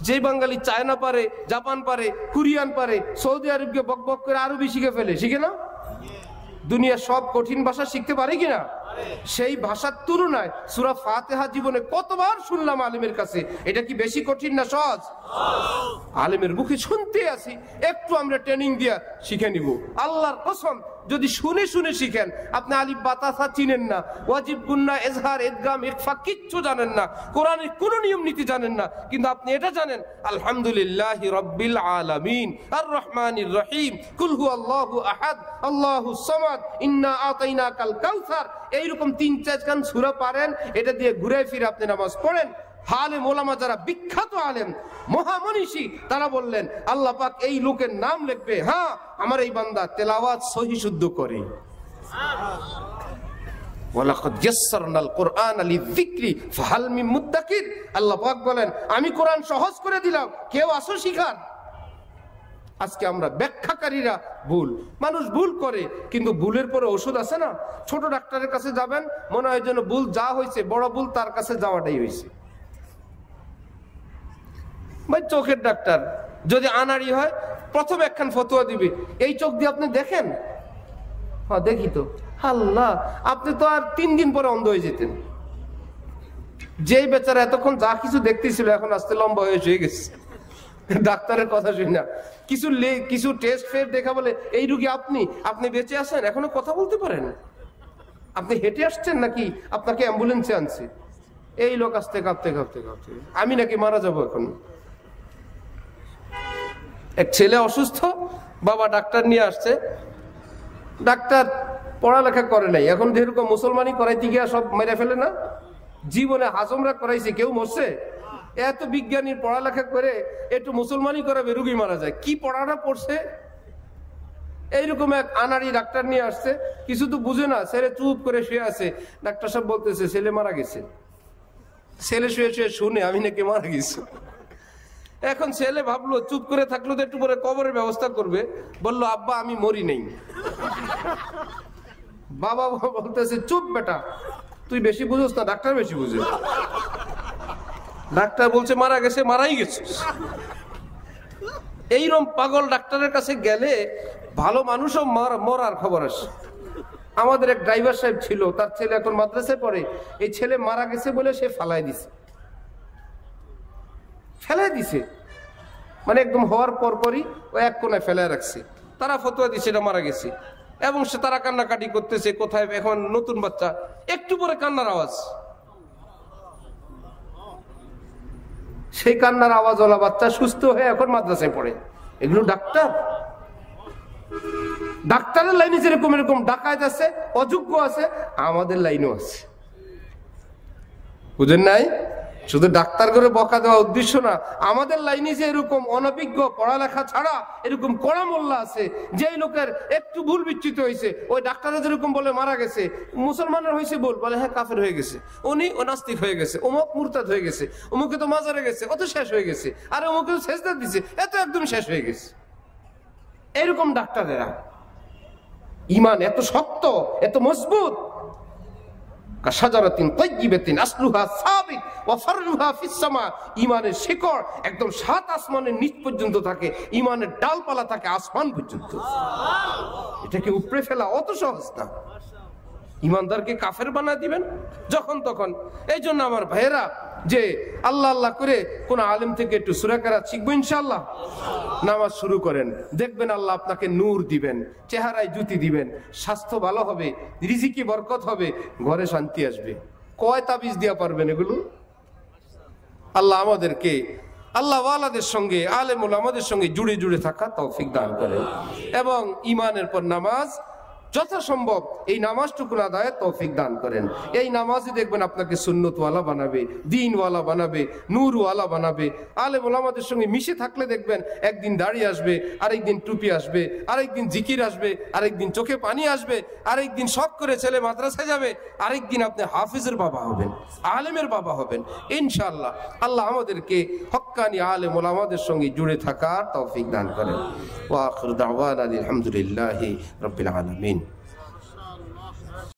যে বাঙালি চায়না পারে, জাপান পারে, কোরিয়ান পারে, সৌদি আরবকে বক বক করে আরবি শিখে ফেলে, শিখে না? দুনিয়ার সব কঠিন ভাষা শিখতে পারে কিনা? সেই ভাষার তুলনায় সূরা ফাতিহা জীবনে কতবার শুনলাম আলেমের কাছে, এটা কি বেশি কঠিন না সহজ? আলেমের মুখে শুনতে আসি, একটু আমরা ট্রেনিং দিয়া শিখে নিব। আল্লাহর কসম যদি শুনে শুনে শিখেন, আপনি আলিফ বাতাসা চিনেন না, ওয়াজিব গুন্না এজহার এদগাম ইখফা কিচ্ছু জানেন না, কোরআনের কোন নিয়ম নীতি জানেন না, কিন্তু আপনি এটা জানেন আলহামদুলিল্লাহি রাব্বিল আলামিন আর রহমানির রহিম কুল হুয়াল্লাহু আহাদ আল্লাহুস সামাদ ইন্না আতাইনাকাল কাউসার, এইরকম 3-4 খান সূরা পারেন, এটা দিয়ে ঘুরে ফিরে আপনি নামাজ পড়েন। আলেম ওলামা যারা বিখ্যাত আলেম মহামনীষী, তারা বললেন আল্লাহ পাক এই লোকের নাম লিখবে, হ্যাঁ আমার এই বান্দা তেলাওয়াত সহি শুদ্ধ করে। ওয়ালাকাদ ইয়াসসারনাল কুরআনা লিযিকরি ফাহাল মিন মুদ্দাকির, আল্লাহ পাক বলেন আমি কোরআন সহজ করে দিলাম, কেউ আসো শিখার। আজকে আমরা ব্যাখ্যাকারীরা ভুল, মানুষ ভুল করে, কিন্তু ভুলের পরে ওষুধ আছে না। ছোট ডাক্তারের কাছে যাবেন, মনে হয় যেন ভুল যা হয়েছে বড় ভুল তার কাছে যাওয়াটাই হয়েছে। ভাই চোখের ডাক্তার যদি আনাড়ি হয়, প্রথম একখান ফতোয়া দিবে, এই চোখ দিয়ে আপনি দেখেন? হ্যাঁ দেখি তো। আল্লাহ, আপনি তো আর 3 দিন পরে অন্ধ হয়ে যেতেন। যেই বেচারা এতক্ষণ যা কিছু দেখতেছিল এখন আস্তে লম্বা হয়ে গেছে ডাক্তারের কথা শুনি না। কিছু টেস্ট ফের দেখা বলে এই রুগী আপনি বেঁচে আছেন, এখনো কথা বলতে পারেন, আপনি হেঁটে আসছেন নাকি আপনাকে অ্যাম্বুলেন্সে আনছে? এই লোক আসতে কাঁপতে কাঁপতে কাঁপতে আমি নাকি মারা যাবো এখন। এক ছেলে অসুস্থ, বাবা ডাক্তার নিয়ে আসছে, ডাক্তার পড়ালেখা করে নাই, এখন যেরকম মুসলমানি করাইতে গিয়া সব মেরে ফেলে না, জীবনে হাজমরা করাইছে, কেউ মরছে? এত বিজ্ঞানীর পড়ালেখা করে একটু মুসলমানি করাবে, রুগী মারা যায়। কি পড়াটা পড়ছে? এইরকম এক আনাড়ি ডাক্তার নিয়ে আসছে, কিছু তো বুঝে না, ছেলে চুপ করে শুয়ে আছে। ডাক্তার সাহেব বলতেছে ছেলে মারা গেছে। ছেলে শুয়ে শুয়ে শুনে আমি নাকি মারা গেছি। এখন ছেলে ভাবলো চুপ করে থাকলো তো একটু পরে কবরের ব্যবস্থা করবে, বললো আব্বা আমি মরি নেই। বাবা বলতেছে চুপ বেটা, তুই বেশি বুঝোস না, ডাক্তার বেশি বুঝে। ডাক্তার বলছে মারা গেছে, মারাই গেছে। এইরকম পাগল ডাক্তারের কাছে গেলে ভালো মানুষও মরার খবর আসে। আমাদের এক ড্রাইভার সাহেব ছিল, তার ছেলে এখন মাদ্রাসায় পড়ে, এই ছেলে মারা গেছে বলে সে ফেলাই দিছে, মানে একদম হওয়ার পরপরই ও এক কোণায় ফেলায় রাখছে। তারা ফতোয়া দিচ্ছে এটা মারা গেছে, এবং সে তারা কান্নাকাটি করতেছে। কোথায় এখন নতুন বাচ্চা, একটু পরে কান্নার আওয়াজ, সেই কান্নার আওয়াজওয়ালা বাচ্চা সুস্থ হয়ে এখন মাদ্রাসায় পড়ে। এগুলো ডাক্তার? ডাক্তারের লাইনে যেরকম এরকম ডাকাত আছে, অযোগ্য আছে, আমাদের লাইনও আছে, বুঝেন নাই? শুধু ডাক্তার করে বকা দেওয়া উদ্দেশ্য না, আমাদের লাইনে যে এরকম অনভিজ্ঞ, পড়ালেখা ছাড়া এরকম কড়া মোল্লা আছে, যেই লোকের একটু ভুল বিচ্যুত হয়েছে, ওই ডাক্তারে যেরকম বলে মারা গেছে, মুসলমানের হয়েছে বলে হ্যাঁ কাফের হয়ে গেছে, উনি ও নাস্তিক হয়ে গেছে, অমুক মুরতাদ হয়ে গেছে, অমুকে তো মাজারে গেছে, অত শেষ হয়ে গেছে, আর অমুকে তো সেজদা দিছে, এত একদম শেষ হয়ে গেছে। এরকম ডাক্তারেরা ঈমান এত শক্ত, এত মজবুত, ঈমানের শিকড় একদম ৭ আসমানের নিচ পর্যন্ত থাকে, ঈমানের ডালপালা থাকে আসমান পর্যন্ত। এটাকে উপড়ে ফেলা অত সহজ না। ঈমানদারকে কাফের বানায় দিবেন যখন তখন। এই জন্য আমার ভাইয়েরা, যে আল্লাহ আল্লাহ করে কোন আলেম থেকে একটু সূরা কেরাত শিখবো ইনশাআল্লাহ, নামাজ শুরু করেন, দেখবেন আল্লাহ আপনাকে নূর দিবেন, চেহারায় জ্যোতি দিবেন, স্বাস্থ্য ভালো হবে, রিজিকে বরকত হবে, ঘরে শান্তি আসবে। কয় তাবিজ দিয়া পারবেন এগুলো? আল্লাহ আমাদেরকে আল্লাহ ওয়ালাদের সঙ্গে, আলেম ওলামাদের সঙ্গে জুড়ে জুড়ে থাকা তৌফিক দান করেন, এবং ঈমানের পর নামাজ যথাসম্ভব এই নামাজটুকু আদায় তৌফিক দান করেন। এই নামাজই দেখবেন আপনাকে সুন্নতওয়ালা বানাবে, দ্বীনওয়ালা বানাবে, নূরওয়ালা বানাবে। আলেম ওলামাদের সঙ্গে মিশে থাকলে দেখবেন একদিন দাড়ি আসবে, আরেকদিন টুপি আসবে, আরেকদিন জিকির আসবে, আরেকদিন চোখে পানি আসবে, আরেকদিন শখ করে ছেলে মাদ্রাসায় যাবে, আরেকদিন আপনি হাফিজের বাবা হবেন, আলেমের বাবা হবেন ইনশাআল্লাহ। আল্লাহ আমাদেরকে হক্কানি আলেম ওলামাদের সঙ্গে জুড়ে থাকার তৌফিক দান করেন। ওয়া আখিরু দাওয়ানা আলহামদুলিল্লাহি রাব্বিল আলামিন।